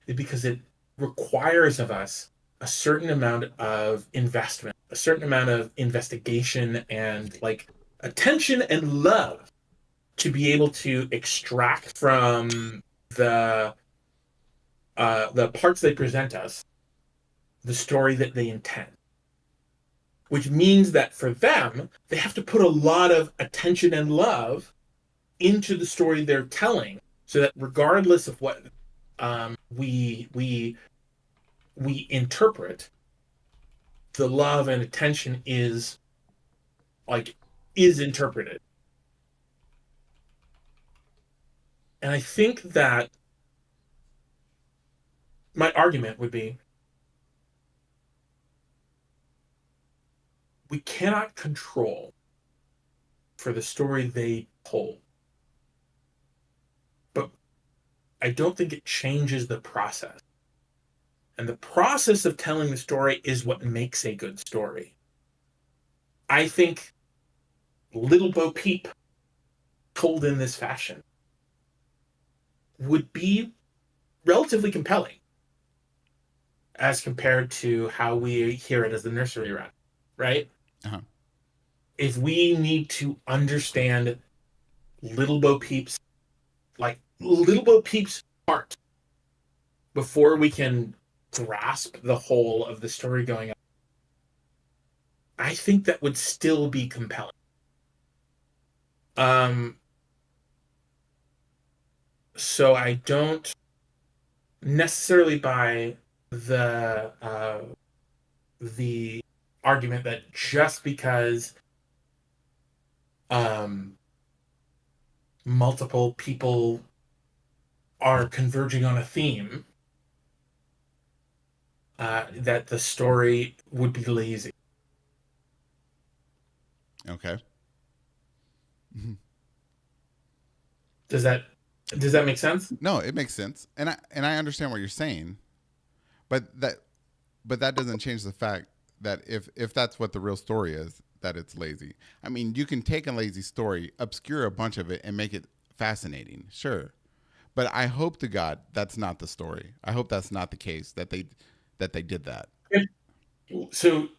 is because it requires of us a certain amount of investment, a certain amount of investigation, and like attention and love to be able to extract from the parts they present us the story that they intend. Which means that for them, they have to put a lot of attention and love into the story they're telling, so that regardless of what we interpret, the love and attention is interpreted. And I think that my argument would be we cannot control for the story they told. But I don't think it changes the process. And the process of telling the story is what makes a good story. I think Little Bo Peep, told in this fashion, would be relatively compelling as compared to how we hear it as the nursery rhyme, right? Uh-huh. If we need to understand Little Bo Peep's heart before we can grasp the whole of the story going on, I think that would still be compelling. So I don't necessarily buy the argument that just because multiple people are converging on a theme, that the story would be lazy. Okay. Mm-hmm. Does that make sense? No, it makes sense, and I understand what you're saying, but that doesn't change the fact that if that's what the real story is, that it's lazy. I mean, you can take a lazy story, obscure a bunch of it, and make it fascinating, sure, but I hope to God that's not the story. I hope that's not the case, that they did that. So,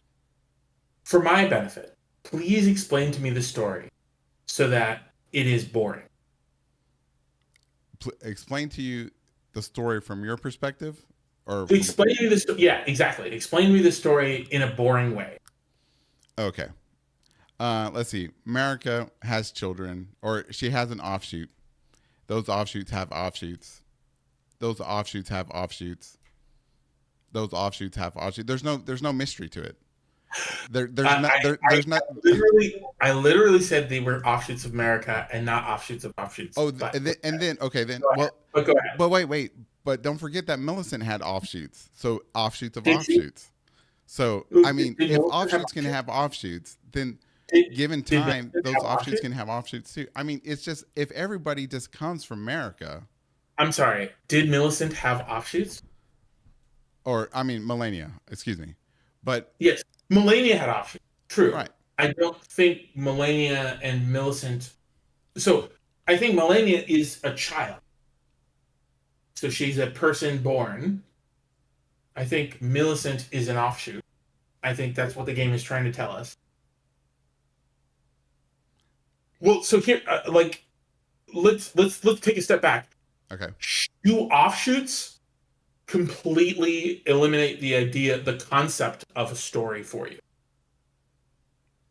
for my benefit, please explain to me the story so that it is boring. Explain to you the story from your perspective, or explain to me this. Yeah, exactly. Explain to me the story in a boring way. Okay. Let's see. America has children, or she has an offshoot. Those offshoots have offshoots. Those offshoots have offshoots. Those offshoots have offshoots. There's no mystery to it. I literally said they were offshoots of America and not offshoots of offshoots. Oh, and then okay, then well, but go ahead. But wait, but don't forget that Millicent had offshoots. So offshoots of Did offshoots. So I mean, Did if Millicent have offshoots can have offshoots, then Did- given did time, Millicent those have offshoots offshoots? can have offshoots too. I mean, it's just if everybody just comes from America, I'm sorry. Did Millicent have offshoots? or I mean, Melania, excuse me, but Yes. Melania had offshoots. True. right, I don't think Melania and Millicent. So I think Melania is a child. So she's a person born. I think Millicent is an offshoot. I think that's what the game is trying to tell us. Well, so here, like, let's take a step back. okay, Do offshoots completely eliminate the idea, the concept of a story for you?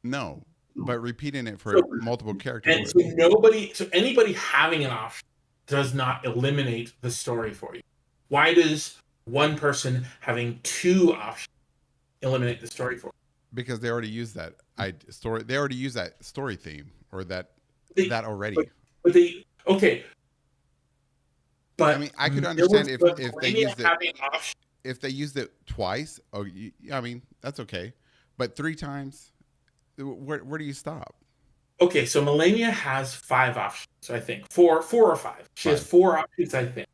no, but repeating it for So, multiple characters and would. so anybody having an offshoot does not eliminate the story for you. Why does one person having two offshoots eliminate the story for Because they already use that story. They already use that story theme or that you? that already. But they okay. But I mean, I could understand if they Melania used it having offshoots. if they used it twice. Oh, I mean, that's okay, but three times, where do you stop? Okay, so Melania has 5 offshoots, I think. Four or five. She has Five. 4 offshoots, I think.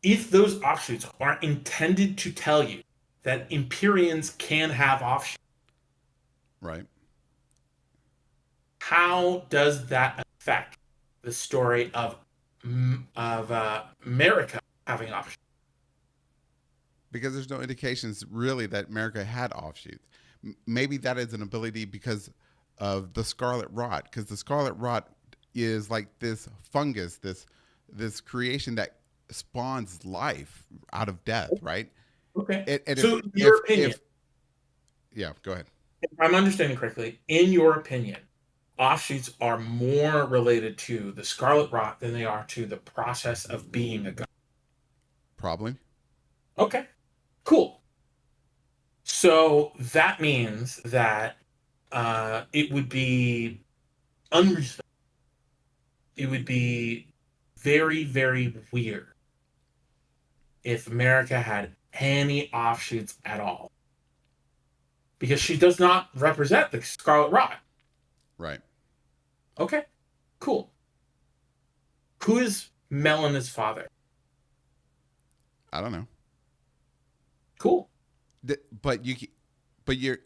If those offshoots are intended to tell you that Empyreans can have offshoots, Right. how does that affect the story of America having offshoots? Because there's no indications really that America had offshoots. Maybe that is an ability because of the scarlet rot. Because the scarlet rot is like this fungus, this creation that spawns life out of death, right? Okay. And So, in your opinion, yeah, go ahead. if I'm understanding correctly, in your opinion, offshoots are more related to the scarlet rot than they are to the process of being a god. Probably. Okay, cool. So that means that it would be unreasonable. It would be very, very weird if America had any offshoots at all. Because she does not represent the Scarlet Rot. Right. Okay, cool. Who is Melena's father? I don't know. Cool. But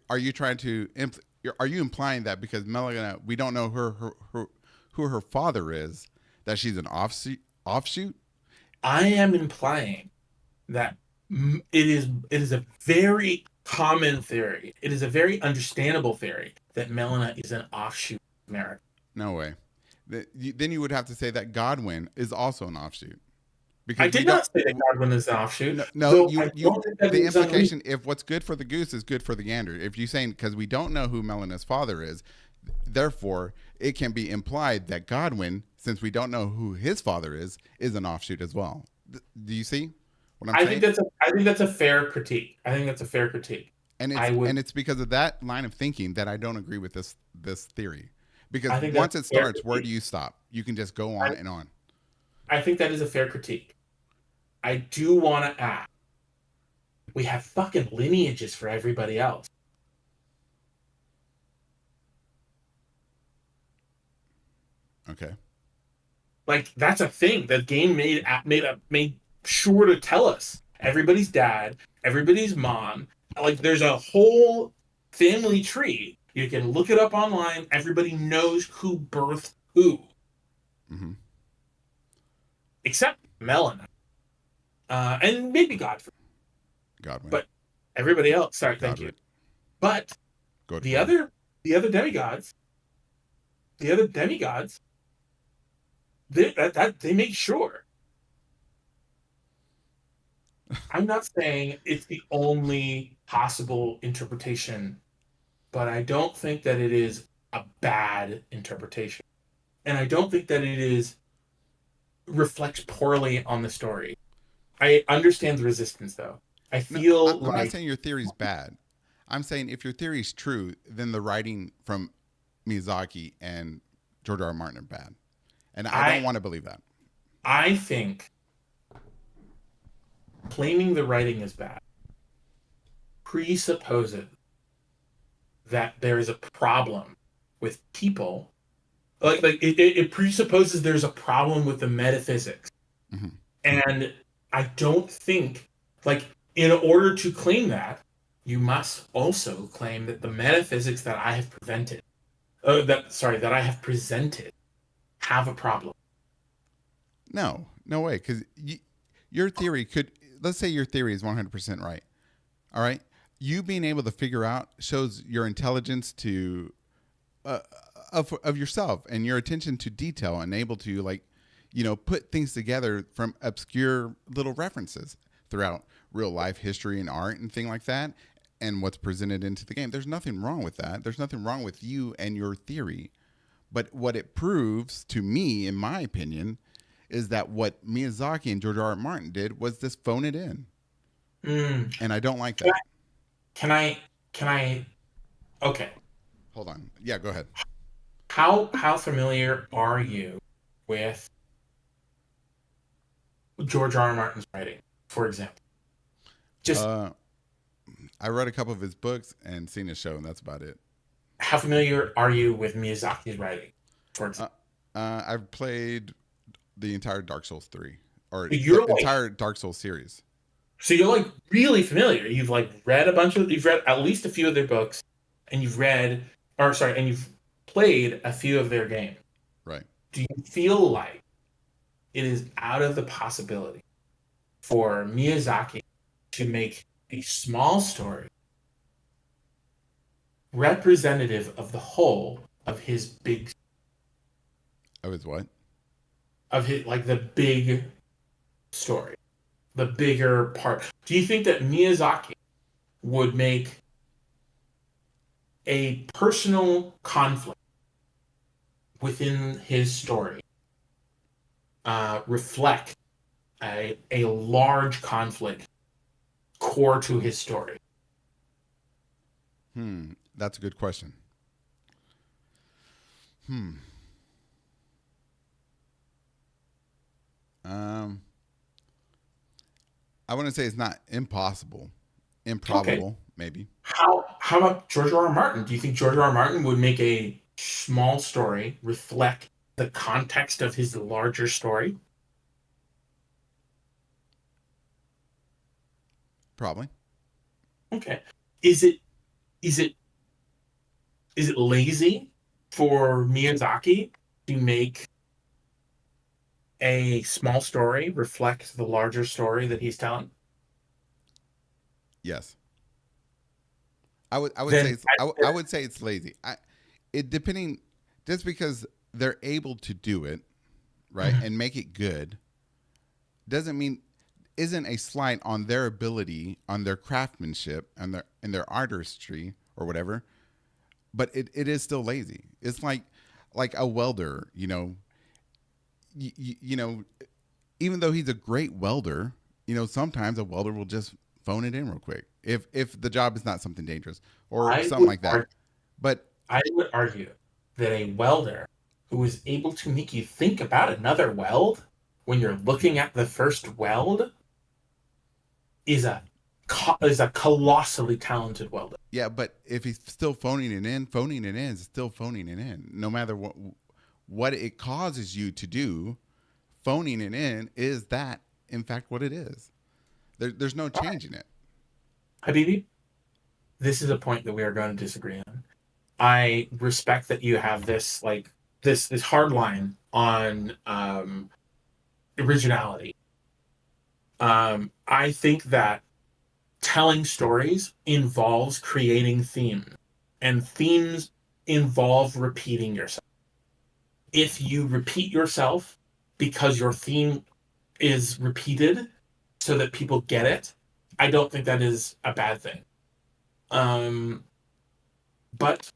are you trying to are you implying that because Melania, we don't know who her father is, that she's an offshoot? I am implying that it is a very common theory. It is a very understandable theory that Melina is an offshoot of America. No way. Then you would have to say that Godwin is also an offshoot. Because I did not say that Godwin is an offshoot. No, the is implication, if what's good for the goose is good for the gander. If you're saying because we don't know who Melina's father is, therefore it can be implied that Godwin, since we don't know who his father is an offshoot as well. Do you see what I'm saying? I think that's a fair critique. I think that's a fair critique. And it's because of that line of thinking that I don't agree with this theory. Because once it starts, where do you stop? You can just go on and on. I think that is a fair critique. I do want to add, we have fucking lineages for everybody else. Okay. Like that's a thing. The game made sure to tell us everybody's dad, everybody's mom. Like there's a whole family tree. You can look it up online. Everybody knows who birthed who, except Melina, and maybe Godfrey. But everybody else. Sorry, thank you. But the other demigods, they make sure. I'm not saying it's the only possible interpretation, but I don't think that it is a bad interpretation. And I don't think that it reflects poorly on the story. I understand the resistance, though. I'm not saying your theory's bad. I'm saying if your theory is true, then the writing from Miyazaki and George R. R. Martin are bad. And I don't want to believe that. I think claiming the writing is bad presupposes that there is a problem with people. It presupposes there's a problem with the metaphysics. Mm-hmm. And I don't think, like, in order to claim that, you must also claim that the metaphysics that I have that I have presented have a problem. No way. Because your theory could, let's say your theory is 100% right. All right. You being able to figure out shows your intelligence to, of yourself and your attention to detail and able to, like, put things together from obscure little references throughout real life history and art and thing like that. And what's presented into the game. There's nothing wrong with that. There's nothing wrong with you and your theory. But what it proves to me, in my opinion, is that what Miyazaki and George R. R. Martin did was just phone it in. And I don't like that. Can I? Okay. Hold on. Yeah, go ahead. How familiar are you with George R. R. Martin's writing, for example? Just I read a couple of his books and seen his show, and that's about it. how familiar are you with Miyazaki's writing, for example? I've played the entire Dark Souls 3 or You're the like- entire Dark Souls series. So you're like really familiar. You've like read you've read at least a few of their books, and you've played a few of their games. Right. Do you feel like it is out of the possibility for Miyazaki to make a small story representative of the whole of his big, Of his what? of his, like, the big story, the bigger part? Do you think that Miyazaki would make a personal conflict within his story reflect a large conflict core to his story? That's a good question. I wouldn't say it's not impossible. Improbable, maybe. How about George R. R. Martin? Do you think George R. R. Martin would make a small story reflect the context of his larger story? Probably. Okay. Is it lazy for Miyazaki to make a small story reflect the larger story that he's telling? Yes. I would Then say I would say it's lazy. Just because they're able to do it, right, and make it good, isn't a slight on their ability, on their craftsmanship, and their artistry or whatever. But it is still lazy. It's like a welder, you know, even though he's a great welder, sometimes a welder will just phone it in real quick if the job is not something dangerous or something like that. But I would argue that a welder who is able to make you think about another weld when you're looking at the first weld is a colossally talented welder. yeah, but if he's still phoning it in is still phoning it in. No matter what it causes you to do, phoning it in is that, in fact, what it is. There's no changing it. Habibi, this is a point that we are going to disagree on. I respect that you have this hard line on originality. I think that telling stories involves creating themes, and themes involve repeating yourself. If you repeat yourself because your theme is repeated so that people get it, I don't think that is a bad thing. But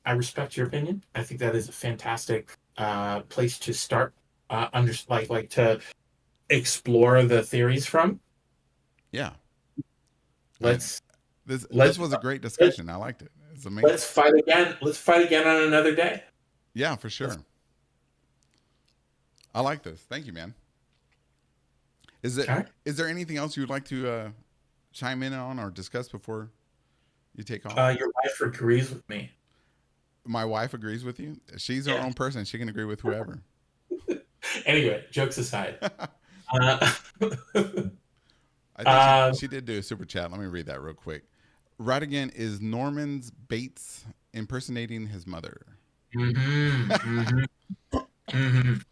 I respect your opinion. I think that is a fantastic place to start, to explore the theories from. Yeah. This was a great discussion. I liked it. It's amazing. Let's fight again. Let's fight again on another day. Yeah, for sure. I like this. Thank you, man. Is there anything else you would like to chime in on or discuss before You take all. Your wife agrees with me. My wife agrees with you. She's her Yeah. own person. She can agree with whoever. Anyway, jokes aside. Uh, I think um, she did do a super chat. Let me read that real quick. Radigan is Norman's Bates impersonating his mother. mhm, mhm.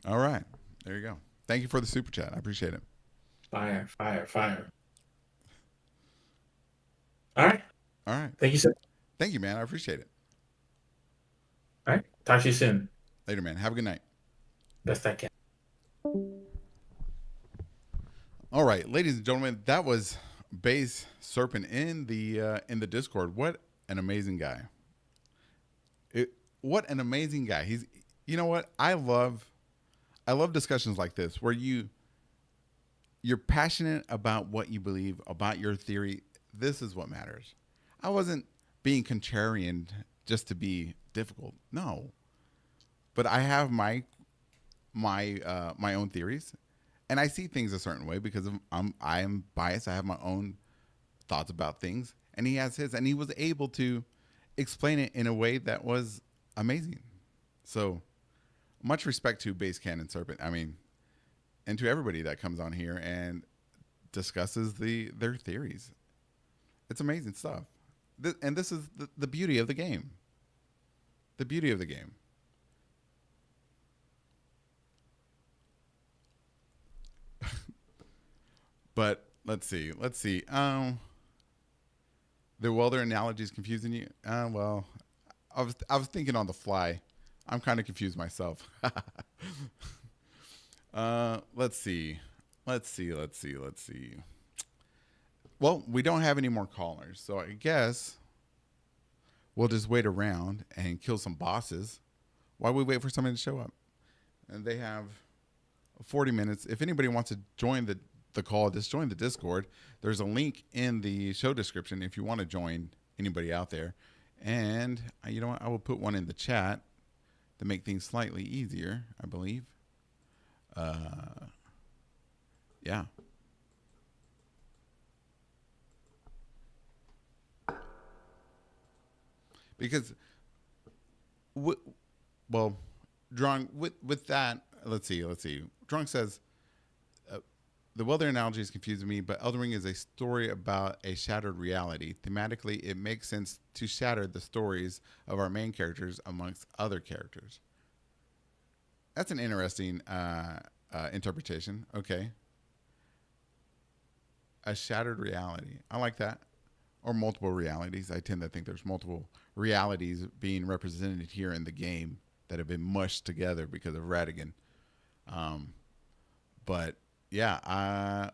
All right. There you go. Thank you for the super chat. I appreciate it. Fire, fire, fire. All right. All right. Thank you, sir. Thank you, man. I appreciate it. All right. Talk to you soon. Later, man. Have a good night. Best I can. All right, ladies and gentlemen, that was Base Serpent in the Discord. What an amazing guy. What an amazing guy. He's, you know what? I love discussions like this where you're passionate about what you believe, about your theory. This is what matters. I wasn't being contrarian just to be difficult. No. But I have my own theories, and I see things a certain way because I am biased. I have my own thoughts about things, and he has his, and he was able to explain it in a way that was amazing. So much respect to Base Cannon Serpent. I mean, and to everybody that comes on here and discusses their theories. It's amazing stuff. And this is the beauty of the game. The beauty of the game. But let's see. The welder analogy is confusing you. Well, I was thinking on the fly. I'm kind of confused myself. Let's see. Well, we don't have any more callers, so I guess we'll just wait around and kill some bosses while we wait for somebody to show up. And they have 40 minutes. If anybody wants to join the call, just join the Discord. There's a link in the show description if you want to join anybody out there. And you know what? I will put one in the chat to make things slightly easier, I believe. Yeah. Because, well, Drunk, with that, let's see. Drunk says, the welder analogy is confusing me, but Elden Ring is a story about a shattered reality. Thematically, it makes sense to shatter the stories of our main characters amongst other characters. That's an interesting interpretation. Okay. A shattered reality. I like that. Or multiple realities. I tend to think there's multiple realities being represented here in the game that have been mushed together because of Radigan. But yeah,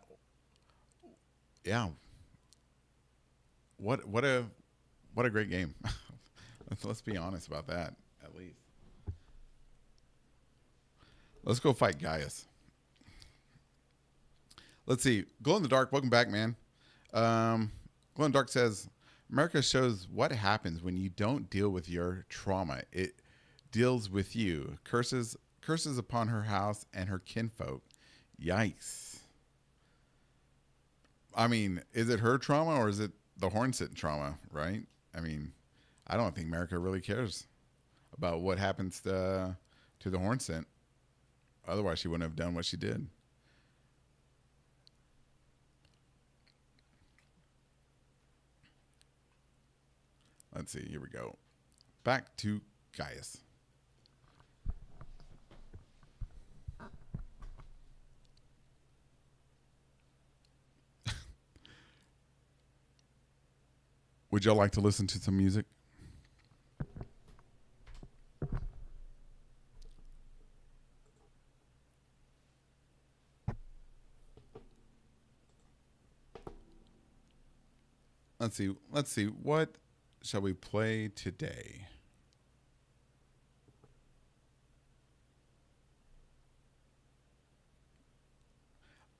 yeah. What a great game. Let's be honest about that, at least. Let's go fight Gaius. Let's see. Glow in the Dark, welcome back, man. Glow in the Dark says, America shows what happens when you don't deal with your trauma. It deals with you. Curses upon her house and her kinfolk. Yikes. I mean, is it her trauma or is it the Hornsent trauma, right? I mean, I don't think America really cares about what happens to the Hornsent. Otherwise, she wouldn't have done what she did. Let's see. Here we go. Back to Gaius. Would y'all like to listen to some music? Let's see. What shall we play today?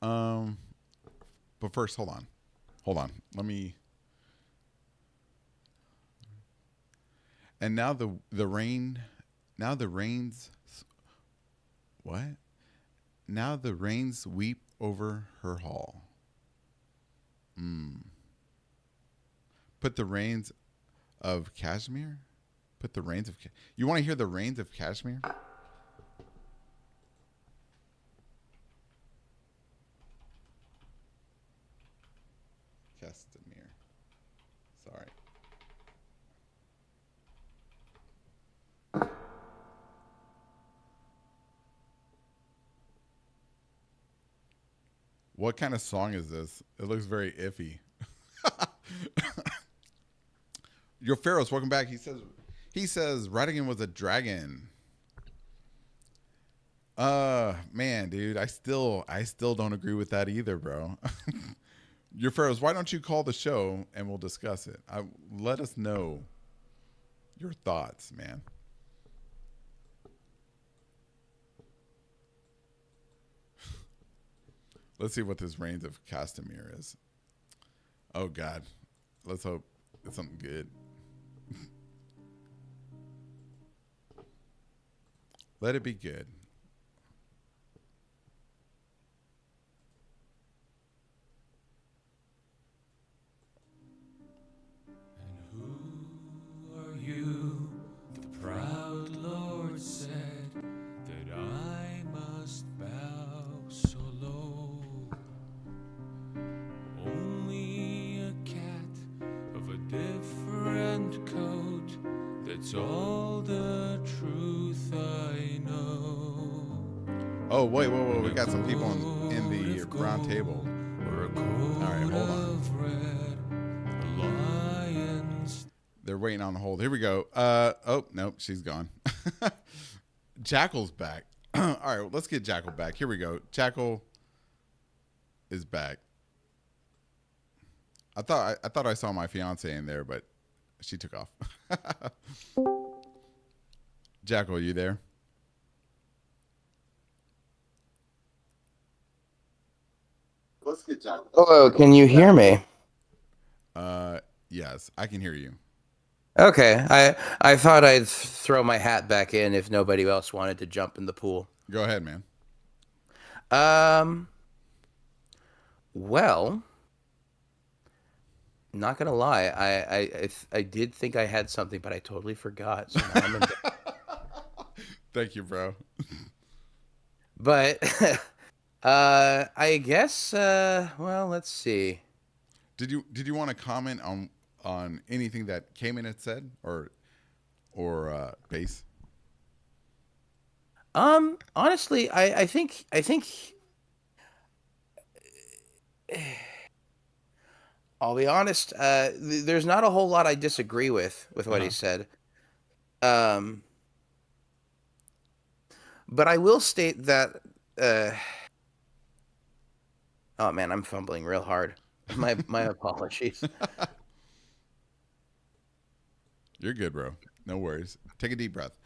But first, hold on. Let me. And now the rains. What? Now the rains weep over her hall. Put the reins of Kashmir. Put the reins of. You want to hear the reins of Kashmir? Castamere. Sorry. What kind of song is this? It looks very iffy. Your Pharaohs, welcome back. He says Radigan was a dragon. Man, dude, I still don't agree with that either, bro. Your Pharaohs, why don't you call the show and we'll discuss it? Let us know your thoughts, man. Let's see what this Reigns of Castamere is. Oh God, let's hope it's something good. Let it be good. You, the proud Lord said that I must bow so low. Only a cat of a different coat, that's all the truth I know. Oh, wait. We got some people in the round table. All right, hold on. They're waiting on hold. Here we go. Oh, nope, she's gone. Jackal's back. All right, let's get Jackal back. Here we go. Jackal is back. I thought I saw my fiance in there, but she took off. Jackal, are you there? Let's get Jackal. Hello, can you hear me? Yes, I can hear you. Okay, I thought I'd throw my hat back in if nobody else wanted to jump in the pool. Go ahead, man. Well, not gonna lie, I did think I had something, but I totally forgot. So now I'm in. Thank you, bro. But I guess well, let's see. Did you want to comment on anything that Cayman had said or Base? Honestly, I think I'll be honest, there's not a whole lot I disagree with what he said. But I will state that oh man, I'm fumbling real hard. My apologies. You're good, bro. No worries. Take a deep breath.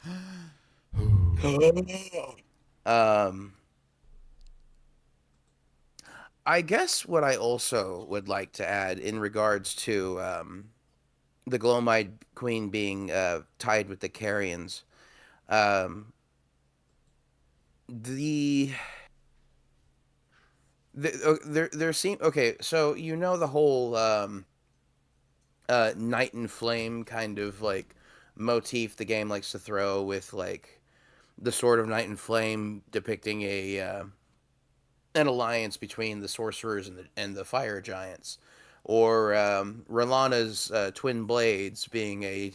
I guess what I also would like to add in regards to the Glomide Queen being tied with the Carians, there seem okay. So you know the whole Night and Flame kind of like motif the game likes to throw with like the Sword of Night and Flame depicting a an alliance between the sorcerers and the fire giants, or Rolana's twin blades being a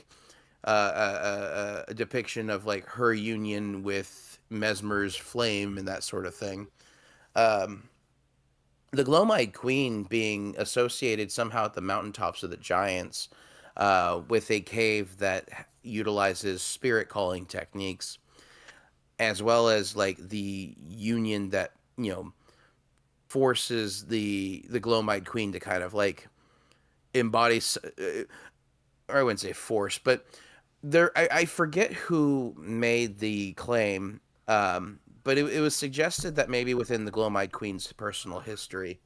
depiction of like her union with Mesmer's flame and that sort of thing. The Glomide Queen being associated somehow at the mountaintops of the giants with a cave that utilizes spirit calling techniques, as well as like the union that forces the Glomide Queen to kind of like embody, or I wouldn't say force, but I forget who made the claim, but it was suggested that maybe within the Glomide Queen's personal history,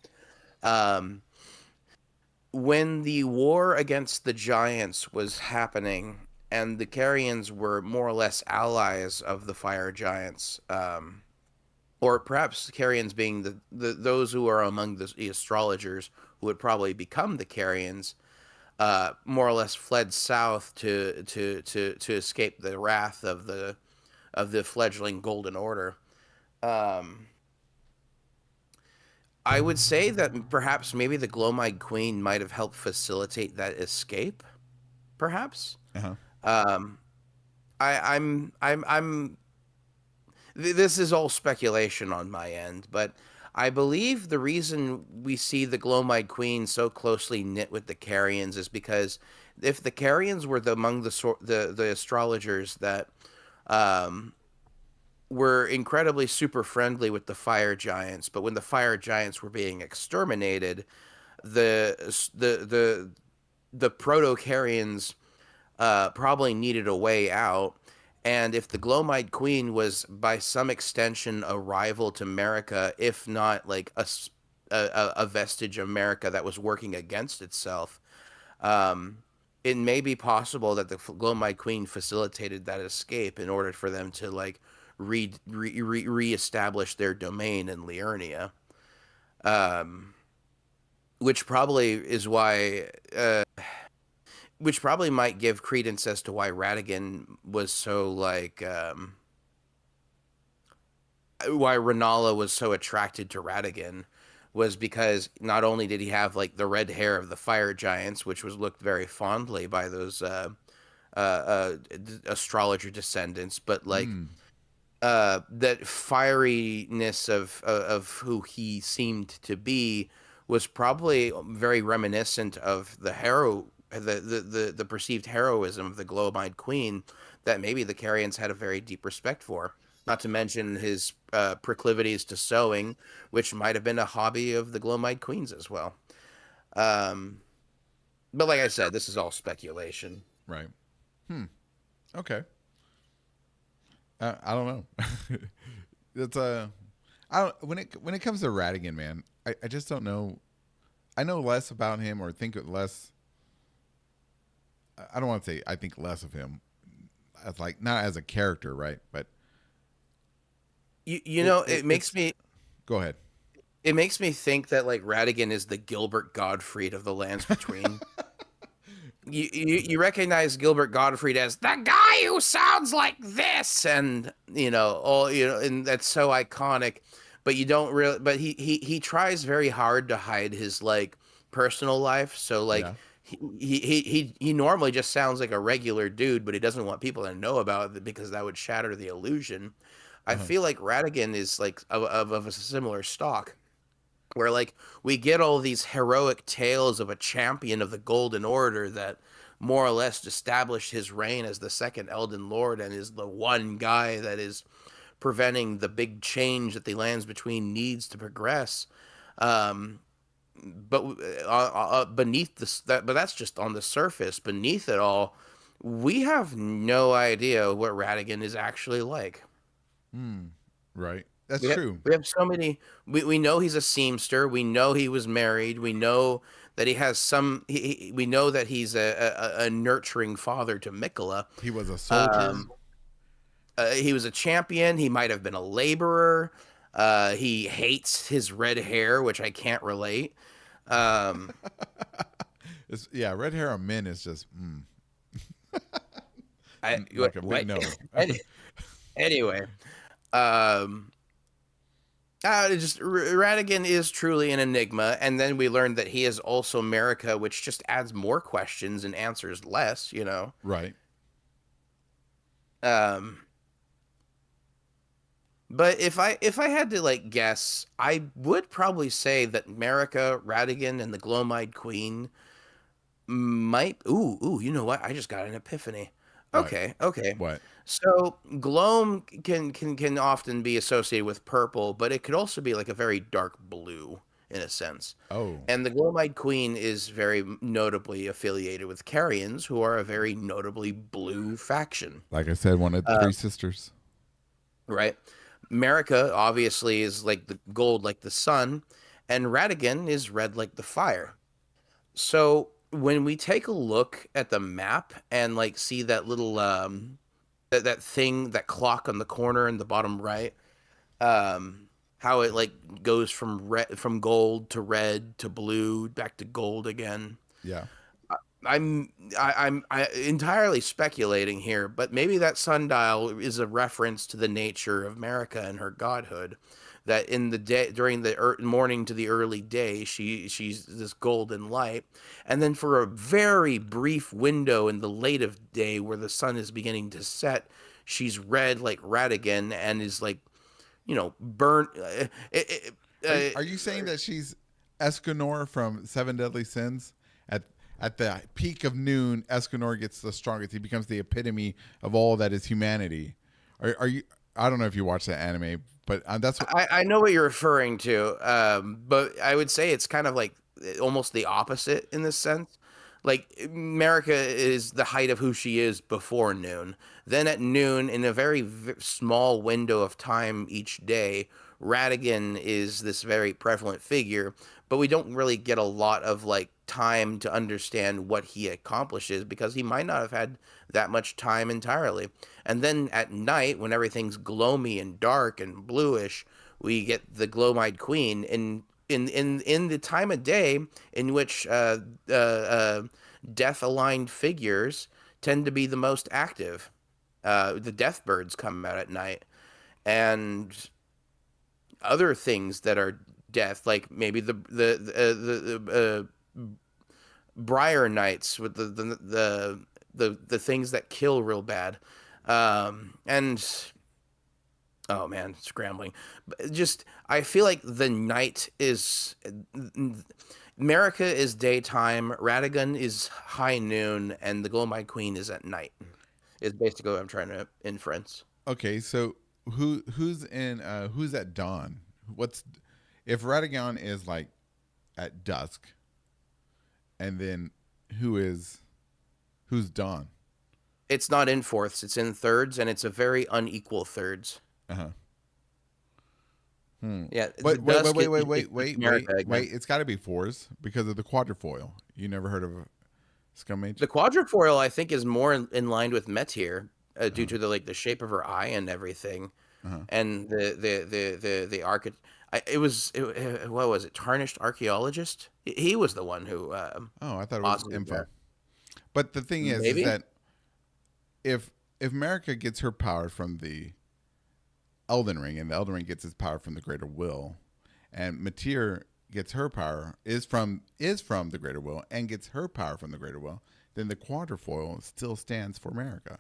when the war against the giants was happening and the Carians were more or less allies of the fire giants, or perhaps Carians being those who are among the astrologers who would probably become the Carians, more or less fled south to escape the wrath of the fledgling Golden Order. Um, I would say that perhaps maybe the Glowmide Queen might have helped facilitate that escape. Perhaps. Uh-huh. Um, I'm. This is all speculation on my end, but I believe the reason we see the Glowmide Queen so closely knit with the Carians is because if the Carians were among the astrologers that um, were incredibly super friendly with the fire giants, but when the fire giants were being exterminated, the the proto-Carians probably needed a way out. And if the Glowmide Queen was by some extension a rival to America, if not like a vestige of America that was working against itself, it may be possible that the Glowmide Queen facilitated that escape in order for them to like reestablish their domain in Liurnia, which probably is why. Which probably might give credence as to why Ratigan was so like why Renala was so attracted to Ratigan was because not only did he have like the red hair of the fire giants, which was looked very fondly by those astrologer descendants, but like that fieriness of who he seemed to be was probably very reminiscent of the perceived heroism of the Glowmide Queen that maybe the Carians had a very deep respect for. Not to mention his proclivities to sewing, which might have been a hobby of the Glowmide Queens as well. But like I said, this is all speculation. Right. Okay. I don't know. It's I don't when it comes to Ratigan, man. I just don't know. I know less about him or think less. I don't want to say I think less of him as like not as a character, right? But it makes me go ahead. It makes me think that like Ratigan is the Gilbert Gottfried of the Lands Between. You recognize Gilbert Gottfried as the guy who sounds like this, and and that's so iconic. But you don't really. But he tries very hard to hide his like personal life. So like. Yeah. He normally just sounds like a regular dude, but he doesn't want people to know about it because that would shatter the illusion. I feel like Ratigan is like of a similar stock, where like we get all these heroic tales of a champion of the Golden Order that more or less established his reign as the second Elden Lord and is the one guy that is preventing the big change that the Lands Between needs to progress. But beneath but that's just on the surface. Beneath it all, we have no idea what Ratigan is actually like. Right. That's true. We have so many. We know he's a seamster. We know he was married. We know that he has some. We know that he's a nurturing father to Miquella. He was a soldier. He was a champion. He might have been a laborer. He hates his red hair, which I can't relate. Red hair on men is just. Like a big no. Anyway, Ratigan is truly an enigma, and then we learned that he is also America, which just adds more questions and answers less. Right. But if I had to like guess, I would probably say that America, Ratigan, and the Glowmide Queen might. Ooh! You know what? I just got an epiphany. Okay. What? So gloam can often be associated with purple, but it could also be like a very dark blue in a sense. Oh. And the Glowmide Queen is very notably affiliated with Carians, who are a very notably blue faction. Like I said, one of the three sisters. Right. America obviously is like the gold, like the sun, and Ratigan is red like the fire. So when we take a look at the map and like see that little that thing, that clock on the corner in the bottom right, how it like goes from gold to red to blue back to gold again. Yeah. I'm entirely speculating here, but maybe that sundial is a reference to the nature of America and her godhood. That in the day, during the morning to the early day, she's this golden light, and then for a very brief window in the late of day where the sun is beginning to set, she's red like Radigan and is like, burnt. Are you saying that she's Escanor from Seven Deadly Sins? At the peak of noon, Escanor gets the strongest. He becomes the epitome of all that is humanity. Are you? I don't know if you watch that anime, but that's what. I know what you're referring to, but I would say it's kind of like almost the opposite in this sense. Like America is the height of who she is before noon. Then at noon, in a very small window of time each day, Radigan is this very prevalent figure, but we don't really get a lot of like time to understand what he accomplishes because he might not have had that much time entirely. And then at night, when everything's gloamy and dark and bluish, we get the Glow-Eyed Queen in the time of day in which death-aligned figures tend to be the most active. The death birds come out at night, and other things that are death, like maybe the Briar Knights with the things that kill real bad, and oh man, scrambling. Just I feel like the night is America is daytime, Radigan is high noon, and the Glow-Eyed Queen is at night. Is basically what I'm trying to inference. Okay, so who's at dawn? What's if Radigan is like at dusk, and then who's dawn? It's not in fourths; it's in thirds, and it's a very unequal thirds. Uh-huh. Yeah, But dusk wait. America again. It's got to be fours because of the quadrifoil. You never heard of Scummage? The quadrifoil, I think, is more in line with Meteor due to the shape of her eye and everything, and the what was it? Tarnished Archaeologist. He was the one who. I thought it was info. That. But the thing is Maybe? that if America gets her power from the Elden Ring, and the Elden Ring gets its power from the Greater Will, and Meteor gets her power is from the Greater Will and gets her power from the Greater Will, then the quadrifoil still stands for America.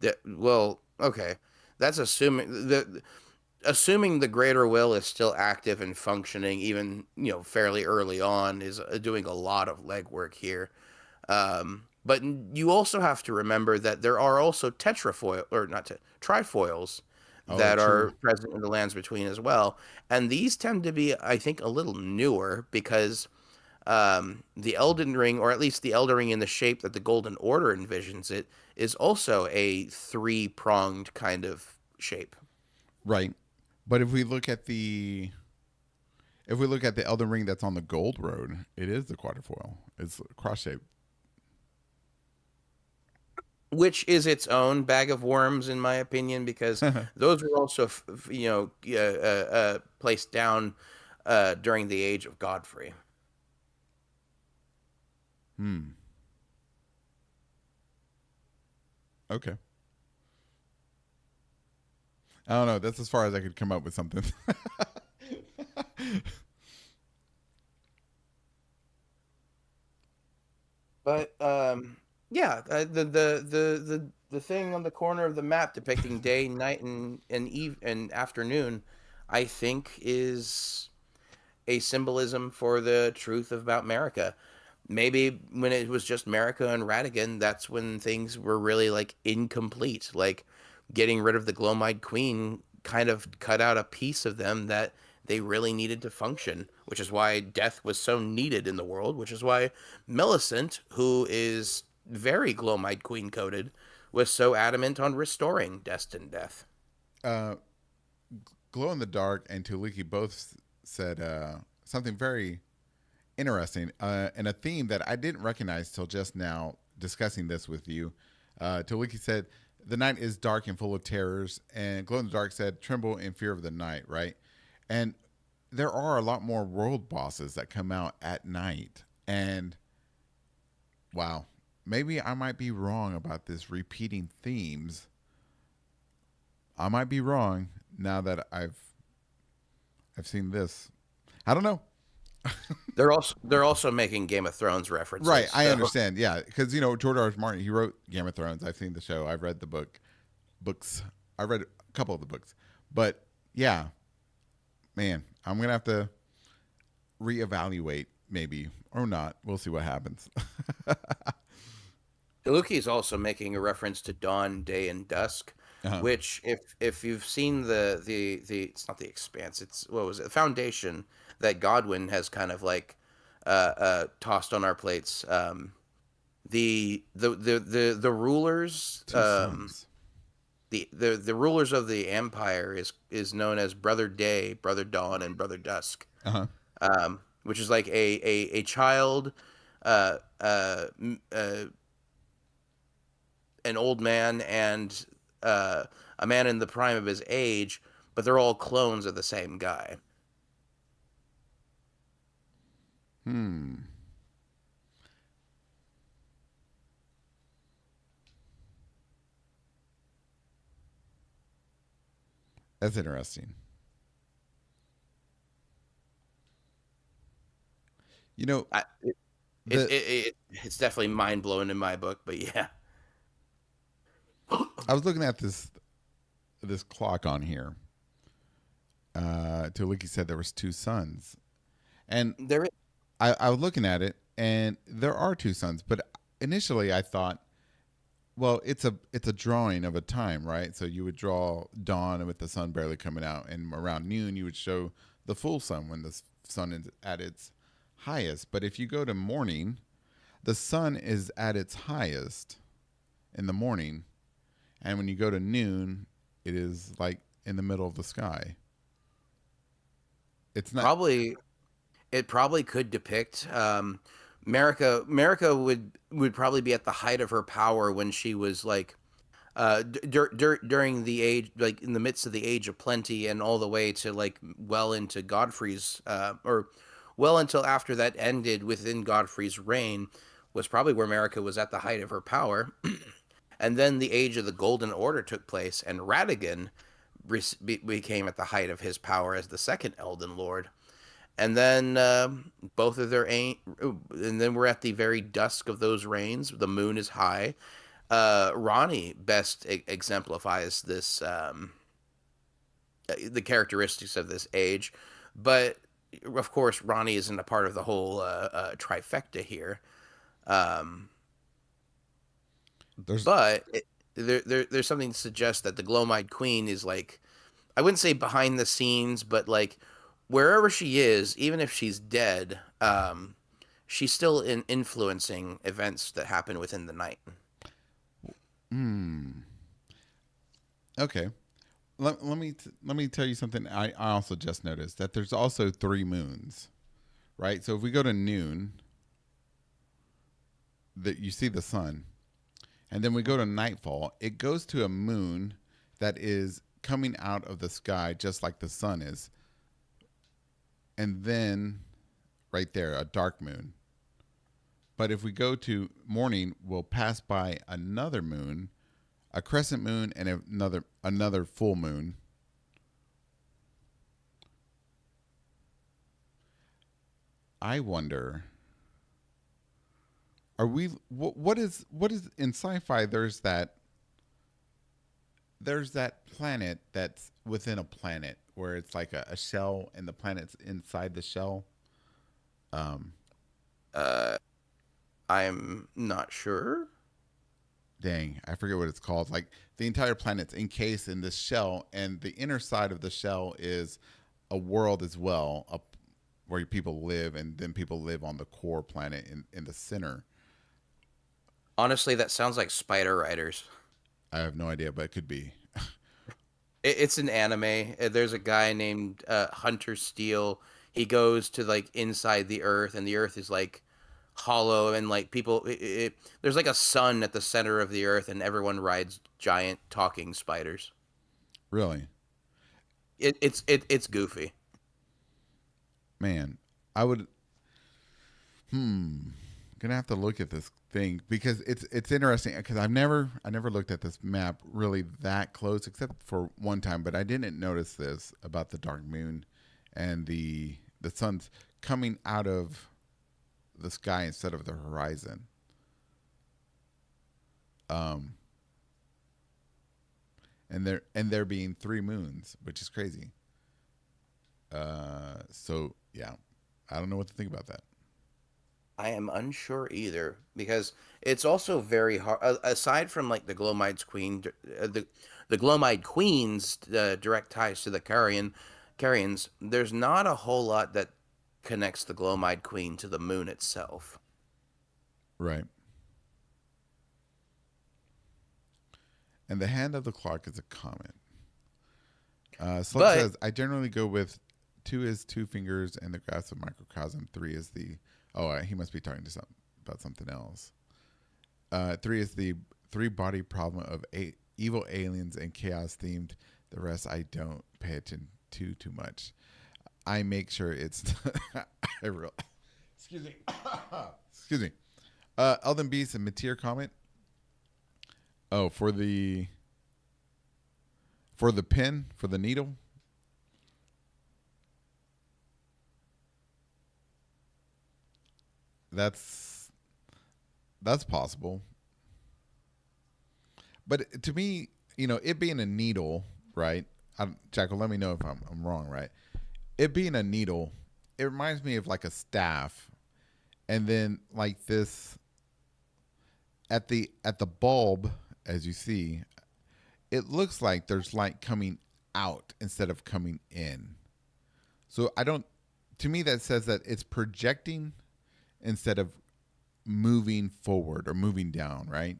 Yeah, well, okay, that's assuming the Greater Will is still active and functioning, even fairly early on, is doing a lot of legwork here. But you also have to remember that there are also trifoils that are present in the Lands Between as well. And these tend to be, I think, a little newer because the Elden Ring, or at least the Elden Ring in the shape that the Golden Order envisions it, is also a three-pronged kind of shape. Right. But if we look at the Elden Ring that's on the Gold Road, it is the quadrifoil. It's cross-shaped. Which is its own bag of worms, in my opinion, because those were also, placed down during the age of Godfrey. Okay. I don't know. That's as far as I could come up with something. But yeah, the thing on the corner of the map depicting day, night, and afternoon, I think is a symbolism for the truth about America. Maybe when it was just America and Radigan, that's when things were really like incomplete. Like getting rid of the Glow-Eyed Queen kind of cut out a piece of them that they really needed to function, which is why death was so needed in the world, which is why Millicent, who is very Glow-Eyed Queen coded, was so adamant on restoring destined death. Glow in the Dark and Tuliki both said something very interesting and a theme that I didn't recognize till just now discussing this with you. Tuliki said, the night is dark and full of terrors, and Glow in the Dark said, tremble in fear of the night, right? And there are a lot more world bosses that come out at night, and Wow. Maybe I might be wrong about this repeating themes. I might be wrong now that I've seen this. I don't know. They're also making Game of Thrones Right, references. I So understand. Yeah, because George R. R. Martin, he wrote Game of Thrones. I've seen the show. I've read the books. I read a couple of the books, but yeah, man, I'm gonna have to reevaluate maybe or not. We'll see what happens. Luki is also making a reference to dawn, day, and dusk, Uh-huh. which if you've seen the it's not the Expanse, it's what was it, Foundation that Godwin has kind of like tossed on our plates. The rulers Two sons. the rulers of the empire is known as Brother Day, Brother Dawn, and Brother Dusk, Uh huh. which is like a child, uh, uh, m- uh, an old man, and a man in the prime of his age, but they're all clones of the same guy. Hmm. That's interesting. You know I, it, it, the it, it's definitely mind blowing in my book, but yeah, I was looking at this clock on here. Taliki said there was two sons, and there. I was looking at it, and there are two sons. But initially, I thought, well, it's a drawing of a time, right? So you would draw dawn with the sun barely coming out, and around noon you would show the full sun when the sun is at its highest. But if you go to morning, the sun is at its highest in the morning, and when you go to noon, it is like in the middle of the sky. It's not. Probably it probably could depict America would probably be at the height of her power when she was like during the age, like in the midst of the age of plenty, and all the way to like well into Godfrey's or well until after that ended within Godfrey's reign, was probably where America was at the height of her power. And then the age of the Golden Order took place, and Radigan became at the height of his power as the second Elden Lord. And then both of their and then we're at the very dusk of those reigns. The moon is high. Ronnie best exemplifies this, the characteristics of this age, but of course Ronnie isn't a part of the whole trifecta here. Um, There's but there's something to suggest that the Glowmide Queen is like, I wouldn't say behind the scenes, but like wherever she is, even if she's dead, she's still influencing events that happen within the night. Hmm. Okay. Let me tell you something. I also just noticed that there's also three moons, right? So if we go to noon, that you see the sun, and then we go to nightfall, it goes to a moon that is coming out of the sky just like the sun is, and then right there a dark moon. But if we go to morning, we'll pass by another moon, a crescent moon, and another full moon. I wonder, are we what is in sci-fi? There's that planet that's within a planet where it's like a shell and the planet's inside the shell. Um, Uh, I'm not sure. Dang, I forget what it's called. Like the entire planet's encased in this shell, and the inner side of the shell is a world as well, up where people live, and then people live on the core planet in the center. Honestly, that sounds like Spider Riders. I have no idea, but it could be. It's an anime. There's a guy named Hunter Steel. He goes to like inside the Earth, and the Earth is like hollow, and like people. There's like a sun at the center of the Earth, and everyone rides giant talking spiders. Really, It's goofy. man, I would. Hmm. Gonna have to look at this thing because it's interesting because I never looked at this map really that close except for one time, but I didn't notice this about the dark moon and the sun's coming out of the sky instead of the horizon. And there being three moons, which is crazy. So yeah, I don't know what to think about that. I am unsure either because it's also very hard. Aside from like the Glomide's Queen, the Glomide Queen's direct ties to the Carians, there's not a whole lot that connects the Glomide Queen to the moon itself. Right. And the hand of the clock is a comet. Slope But says, I generally go with 2 is 2 fingers and the grass of microcosm. 3 is the, he must be talking to about something else. 3 is the 3-body problem of evil aliens and chaos themed. The rest I don't pay attention to too much. I make sure it's, excuse me. Excuse me. Elden Beast and Mateer comment. Oh, for the pin, for the needle. That's possible. But to me, it being a needle, right? Jackal, let me know if I'm wrong, right? It being a needle, it reminds me of like a staff, and then like this at the bulb, as you see, it looks like there's light coming out instead of coming in. So to me that says that it's projecting instead of moving forward or moving down, right?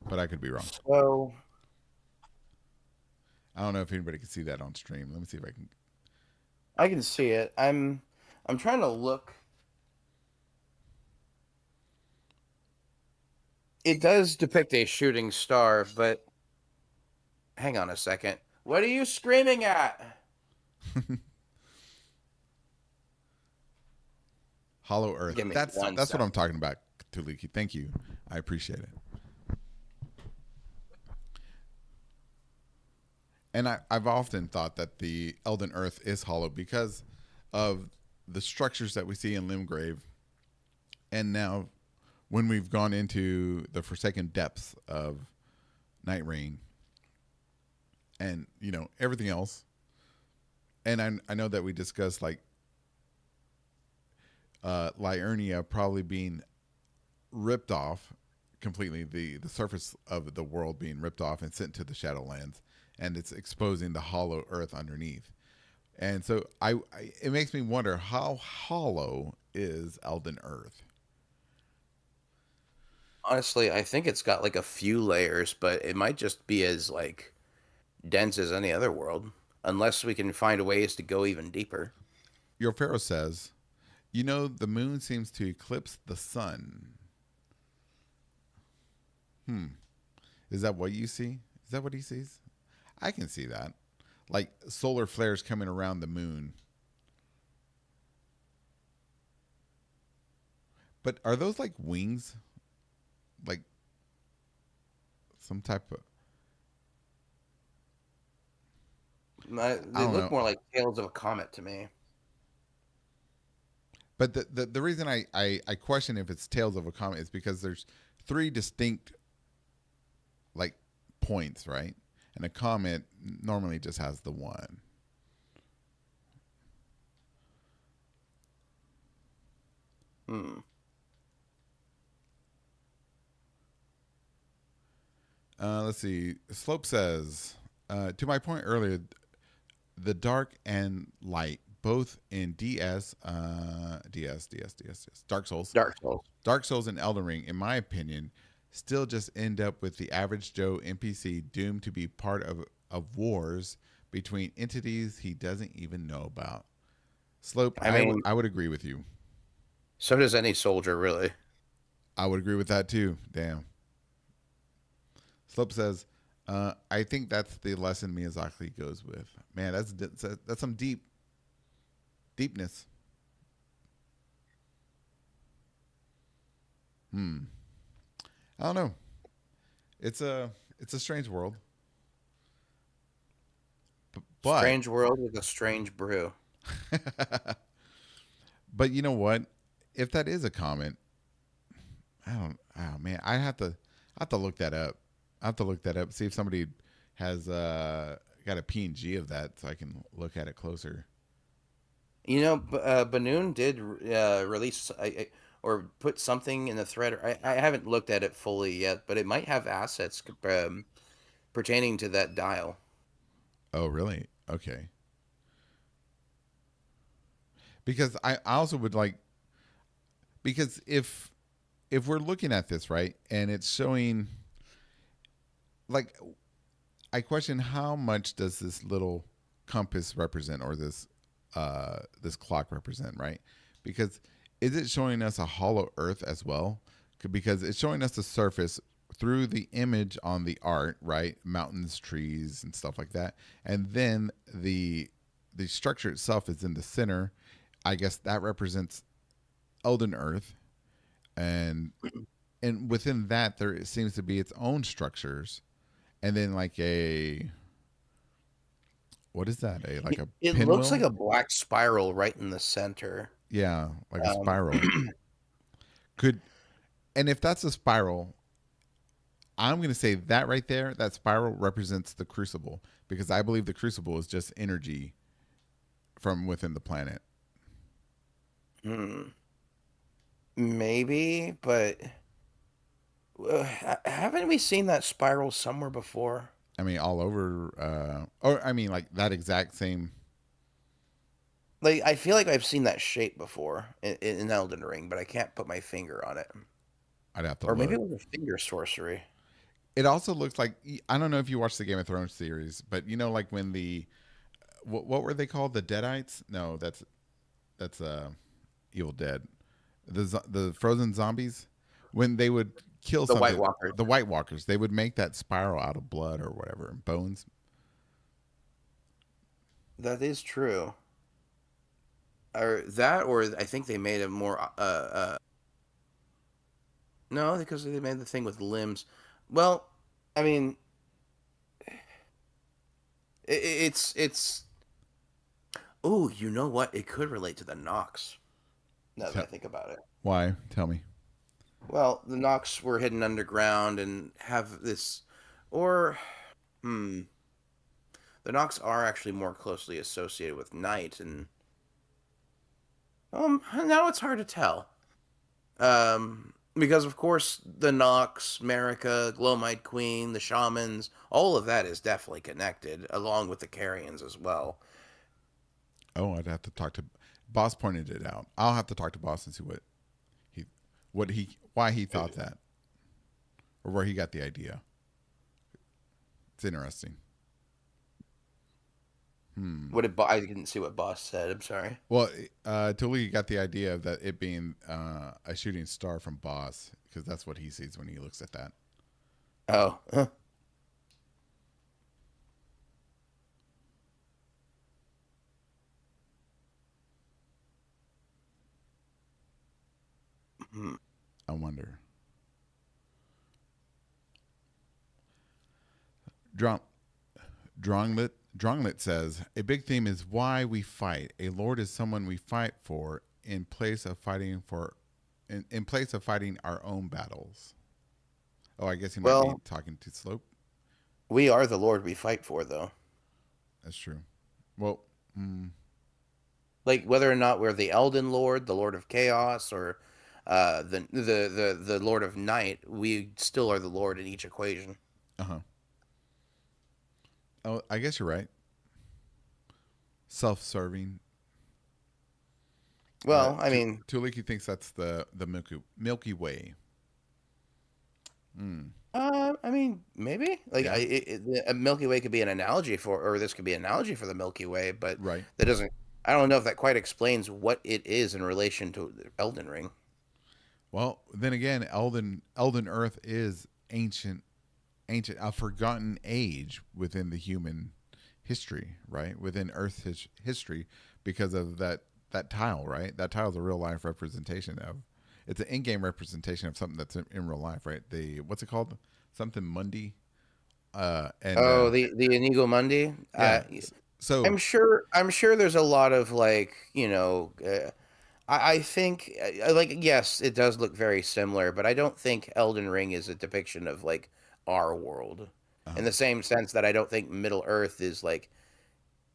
But I could be wrong. So I don't know if anybody can see that on stream. Let me see if I can. I can see it. I'm trying to look. It does depict a shooting star, but hang on a second. What are you screaming at? Hollow Earth. Give me That's one what second. I'm talking about, Tuliki. Thank you. I appreciate it. And I've often thought that the Elden Earth is hollow because of the structures that we see in Limgrave. And now when we've gone into the Forsaken Depths of Night Rain and, everything else. And I know that we discussed like Liurnia probably being ripped off completely, the surface of the world being ripped off and sent to the Shadowlands, and it's exposing the hollow earth underneath. And so it makes me wonder, how hollow is Elden Earth? Honestly, I think it's got like a few layers, but it might just be as like dense as any other world, unless we can find ways to go even deeper. Your Pharaoh says, the moon seems to eclipse the sun. Is that what you see? Is that what he sees? I can see that. Like solar flares coming around the moon. But are those like wings? Like some type of... They look more like tails of a comet to me. But the reason I question if it's tails of a comet is because there's 3 distinct like points, right? And a comet normally just has the one. Let's see. Slope says, to my point earlier, the dark and light, both in Dark Souls. Dark Souls and Elden Ring, in my opinion, still just end up with the average Joe NPC doomed to be part of wars between entities he doesn't even know about. Slope, I would agree with you. So does any soldier, really. I would agree with that too. Damn. Slope says, I think that's the lesson Miyazaki goes with. Man, that's some deep deepness. I don't know. It's a strange world. But Strange world with a strange brew. but you know what? If that is a comment, I don't. Oh man, I have to look that up. I have to look that up. See if somebody has got a PNG of that, so I can look at it closer. You know, Banoon did release or put something in the thread. I haven't looked at it fully yet, but it might have assets pertaining to that dial. Oh really? Okay. Because I also would like, because if we're looking at this right and it's showing, like, I question how much does this little compass represent, or this clock represent, right? Because is it showing us a hollow earth as well? Because it's showing us the surface through the image on the art, right? Mountains, trees, and stuff like that, and then the structure itself is in the center. I guess that represents Elden Earth, and within that there seems to be its own structures, and then like a, what is that? A like a It looks like pinwheel? a black spiral right in the center. Yeah, like a Um, spiral. Could, and if that's a spiral, I'm going to say that right there, that spiral represents the crucible, because I believe the crucible is just energy from within the planet. hmm, maybe, but haven't we seen that spiral somewhere before? I mean, all over, or I mean, like that exact same. Like, I feel like I've seen that shape before in Elden Ring, but I can't put my finger on it. I'd have to Or maybe look. it was a finger sorcery. It also looks like, I don't know if you watched the Game of Thrones series, but you know, like when the what were they called? The Deadites? No, that's Evil Dead. The frozen zombies, when they would kill The White something, Walkers. the White Walkers, they would make that spiral out of blood or whatever, and bones. That is true. Or that, or I think they made it more. No, because they made the thing with limbs. Well, I mean, it's. Oh, you know what? It could relate to the Nox. Now that I Tell, think about it. why? Tell me. Well, the Nox were hidden underground and have this, or, hmm, the Nox are actually more closely associated with night, and now it's hard to tell. Because of course the Nox, Marika, Glowmite Queen, the shamans, all of that is definitely connected, along with the Carians as well. Oh, I'd have to talk to Boss. Pointed it out. I'll have to talk to Boss and see he why he thought that, or where he got the idea. It's interesting. I didn't see what Boss said. I'm sorry. Well, Tuli got the idea of that it being a shooting star from Boss, because that's what he sees when he looks at that. Oh, huh. Hmm. I wonder. Drong, Dronglet says a big theme is why we fight. A lord is someone we fight for in place of fighting for, in place of fighting our own battles. Oh, I guess he might be Well, talking to Slope. we are the Lord we fight for, though. That's true. Well, Like whether or not we're the Elden Lord, the Lord of Chaos, or the Lord of Night, we still are the Lord in each equation. uh huh. Oh, I guess you're right. Self-serving. Well, I mean, Tuliki thinks that's the Milky Way. I mean, maybe like Yeah. a Milky Way could be an analogy for, or this could be an analogy for the Milky Way, but Right. that doesn't. I don't know if that quite explains what it is in relation to Elden Ring. Well, then again, Elden Earth is ancient, a forgotten age within the human history, right? Within Earth's history, because of that that tile, right? That tile is a real life representation of. It's an in-game representation of something that's in real life, right? The what's it called? Something Mundi. And Oh, the Inigo Mundi. yeah. So I'm sure there's a lot of like, you know, I think like yes, it does look very similar, but I don't think Elden Ring is a depiction of like our world in the same sense that I don't think Middle Earth is like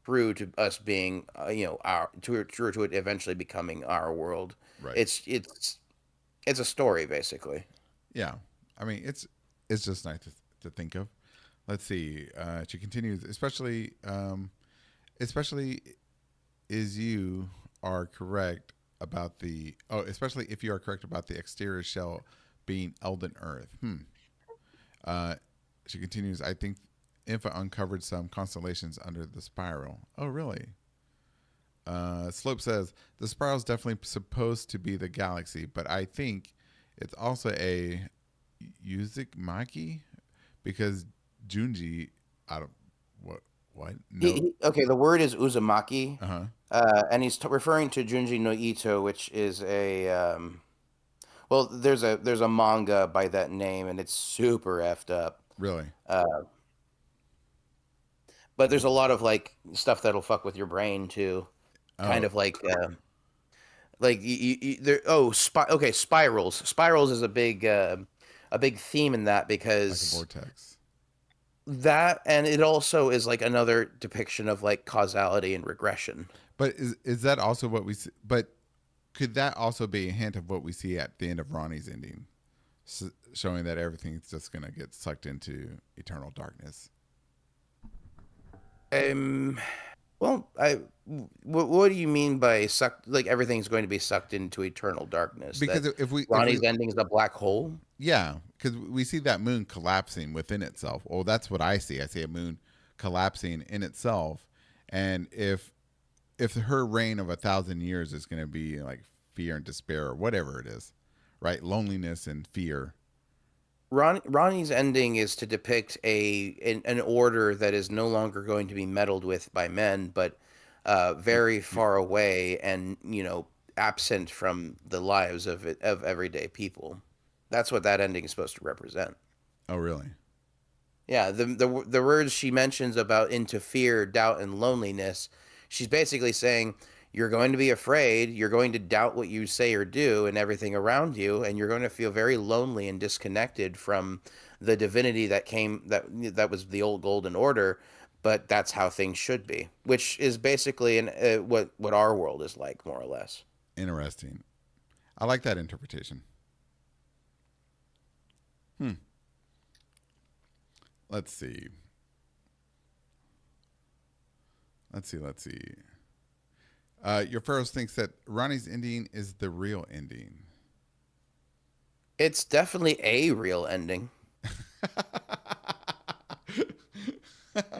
true to us being you know our true to it eventually becoming our world. right. It's a story basically. Yeah. I mean, it's just nice to think of. Let's see. She continues, especially is you are correct about the especially if you are correct about the exterior shell being Elden Earth. Uh, she continues. I think Infa uncovered some constellations under the spiral. Oh, really? Slope says the spiral is definitely supposed to be the galaxy, but I think it's also a Uzumaki because Junji. I don't what no. Okay, the word is Uzumaki, Uh huh. and he's referring to Junji no Ito, which is a well, there's a manga by that name, and it's super effed up. Really? But there's a lot of like stuff that'll fuck with your brain too, kind Oh, of like there. Oh, okay, spirals. Spirals is a big theme in that like a because vortex. that, and it also is like another depiction of like causality and regression. But is that also what we see? But could that also be a hint of what we see at the end of Ronnie's ending, showing that everything's just gonna get sucked into eternal darkness? Um, well, what do you mean by sucked? Like everything's going to be sucked into eternal darkness? Because That if we Ronnie's ending is a black hole? yeah, because we see that moon collapsing within itself. Well, that's what I see. I see a moon collapsing in itself, and if her reign of 1,000 years is going to be like fear and despair or whatever it is, right? Loneliness and fear. Ronnie's ending is to depict an order that is no longer going to be meddled with by men, but very far away and you know absent from the lives of everyday people. That's what that ending is supposed to represent. Oh, really? Yeah, the words she mentions about into fear, doubt, and loneliness, she's basically saying you're going to be afraid, you're going to doubt what you say or do and everything around you, and you're going to feel very lonely and disconnected from the divinity that was the old golden order, but that's how things should be, which is basically what our world is like more or less. Interesting. I like that interpretation. Hmm. Let's see. Let's see. Your Pharaohs thinks that Ronnie's ending is the real ending. It's definitely a real ending.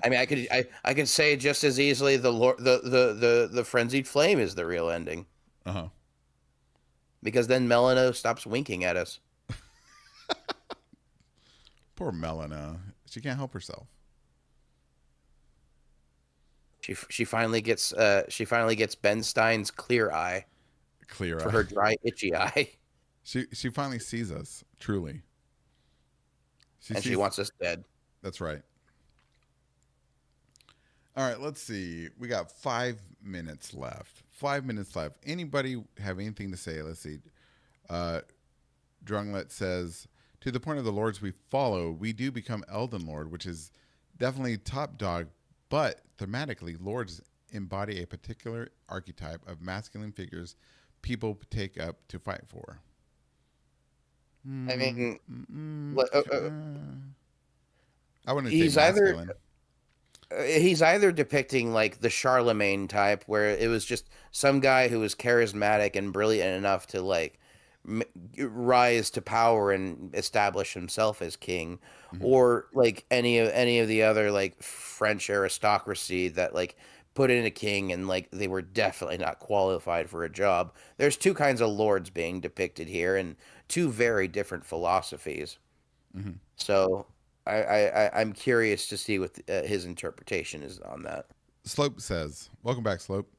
I mean, I could say just as easily the frenzied flame is the real ending Uh huh. because then Melina stops winking at us. Poor Melina. She can't help herself. She finally gets Ben Stein's clear eye Clear for eye. her dry itchy eye, She finally sees us, truly. and she wants us dead. That's right. All right, let's see. We got 5 minutes left. 5 minutes left. Anybody have anything to say? Let's see. Drunglet says, to the point of the lords we follow, we do become Elden Lord, which is definitely top dog, but thematically, lords embody a particular archetype of masculine figures people take up to fight for. I mean, I wouldn't say he's masculine. he's either depicting like the Charlemagne type, where it was just some guy who was charismatic and brilliant enough to like rise to power and establish himself as king, or like any of the other like French aristocracy that like put in a king and like they were definitely not qualified for a job. There's two kinds of lords being depicted here, and two very different philosophies. Mhm. So I'm curious to see what his interpretation is on that. Slope says, welcome back, Slope.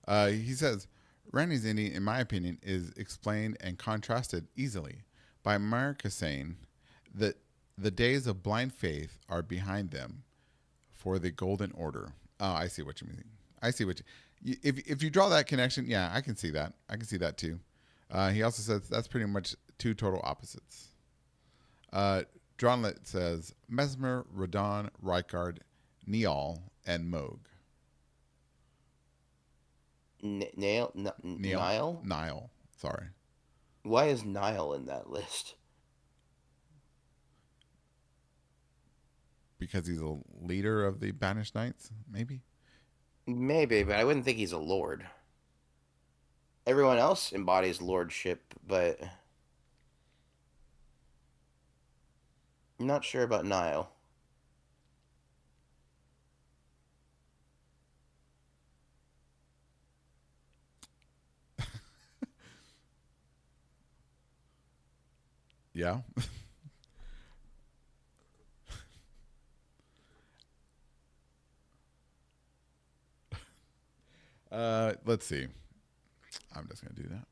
He says, Randy's ending, in my opinion, is explained and contrasted easily by America saying that the days of blind faith are behind them for the golden order. Oh, I see what you mean. I see what if you draw that connection, yeah, I can see that. I can see that too. He also says that's pretty much two total opposites. Dronlet says Mesmer, Radon, Rykard, Niall, and Moog. Nile? Nile. Sorry. Why is Nile in that list? Because he's a leader of the Banished Knights, maybe? Maybe, but I wouldn't think he's a lord. Everyone else embodies lordship, but I'm not sure about Nile. Yeah. Let's see. I'm just gonna do that.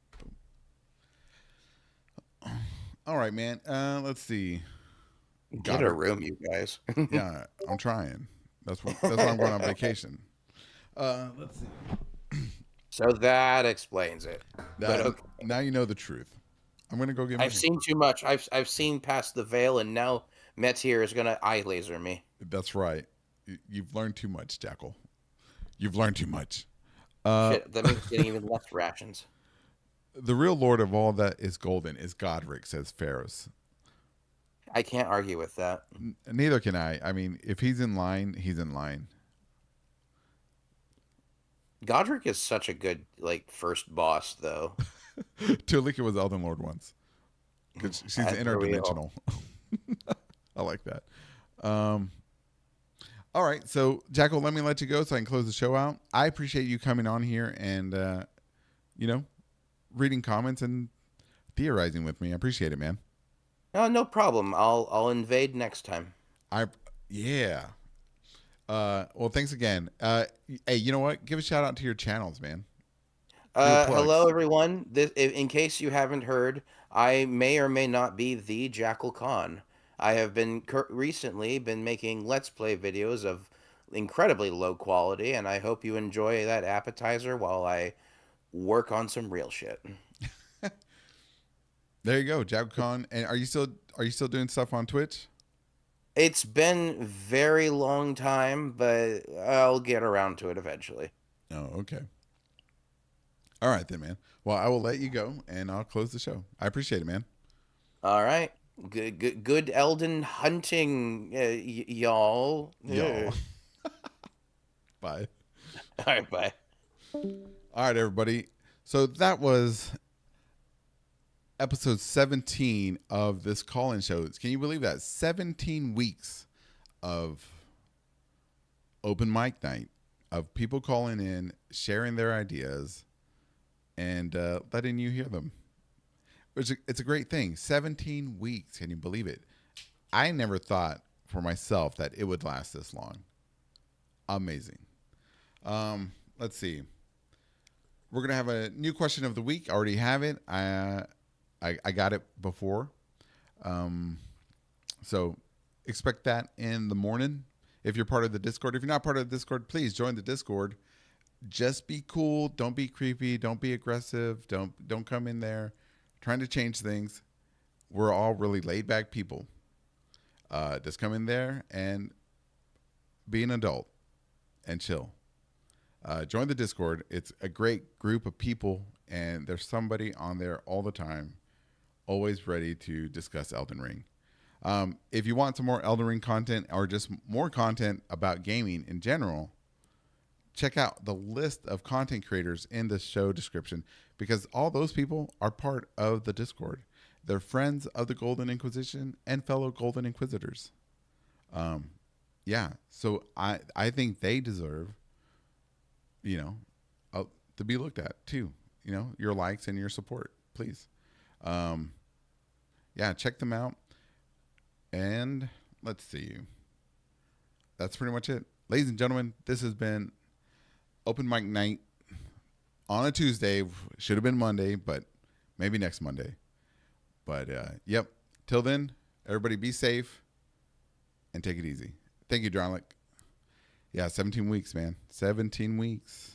Boom. All right, man. Let's see. Get a room, you guys. Yeah, I'm trying. That's why I'm going on vacation. Let's see. So that explains it. But okay. Now you know the truth. I'm gonna go get. I've seen too much. I've seen past the veil, and now Metier is gonna eye laser me. That's right. You've learned too much, Jackal. You've learned too much. Shit, that means getting even less rations. The real lord of all that is golden is Godric, says Pharaohs. I can't argue with that. Neither can I. I mean, if he's in line, he's in line. Godric is such a good first boss, though. Tulika was Elden Lord once. Because she's interdimensional. I like that. All right, so Jackal, let me let you go so I can close the show out. I appreciate you coming on here and, reading comments and theorizing with me. I appreciate it, man. No problem. I'll invade next time. Yeah. Well, thanks again. Hey, you know what? Give a shout out to your channels, man. Hello, everyone. In case you haven't heard, I may or may not be the Jackal Khan. I have recently been making Let's Play videos of incredibly low quality, and I hope you enjoy that appetizer while I work on some real shit. There you go, Jackal Khan. And are you still doing stuff on Twitch? It's been a very long time, but I'll get around to it eventually. Oh, okay. All right then, man. Well, I will let you go, and I'll close the show. I appreciate it, man. All right. Good Elden hunting, y'all. Y'all. Bye. All right, bye. All right, everybody. So that was episode 17 of this call-in show. Can you believe that? 17 weeks of open mic night, of people calling in, sharing their ideas, and letting you hear them. It's a great thing. 17 weeks. Can you believe it? I never thought for myself that it would last this long. Amazing. Let's see. We're going to have a new question of the week. I already have it. I got it before. So expect that in the morning. If you're part of the Discord. If you're not part of the Discord, please join the Discord. Just be cool. Don't be creepy. Don't be aggressive. Don't come in there trying to change things. We're all really laid back people. Just come in there and be an adult and chill. Join the Discord. It's a great group of people, and there's somebody on there all the time, always ready to discuss Elden Ring. If you want some more Elden Ring content or just more content about gaming in general, check out the list of content creators in the show description, because all those people are part of the Discord. They're friends of the Golden Inquisition and fellow Golden Inquisitors. Yeah, so I think they deserve, to be looked at too. Your likes and your support, please. Yeah, check them out. And let's see. That's pretty much it. Ladies and gentlemen, this has been Open Mic Night on a Tuesday. Should have been Monday, but maybe next Monday. But yep. Till then, everybody be safe and take it easy. Thank you, Dronlick. Yeah, 17 weeks, man. 17 weeks.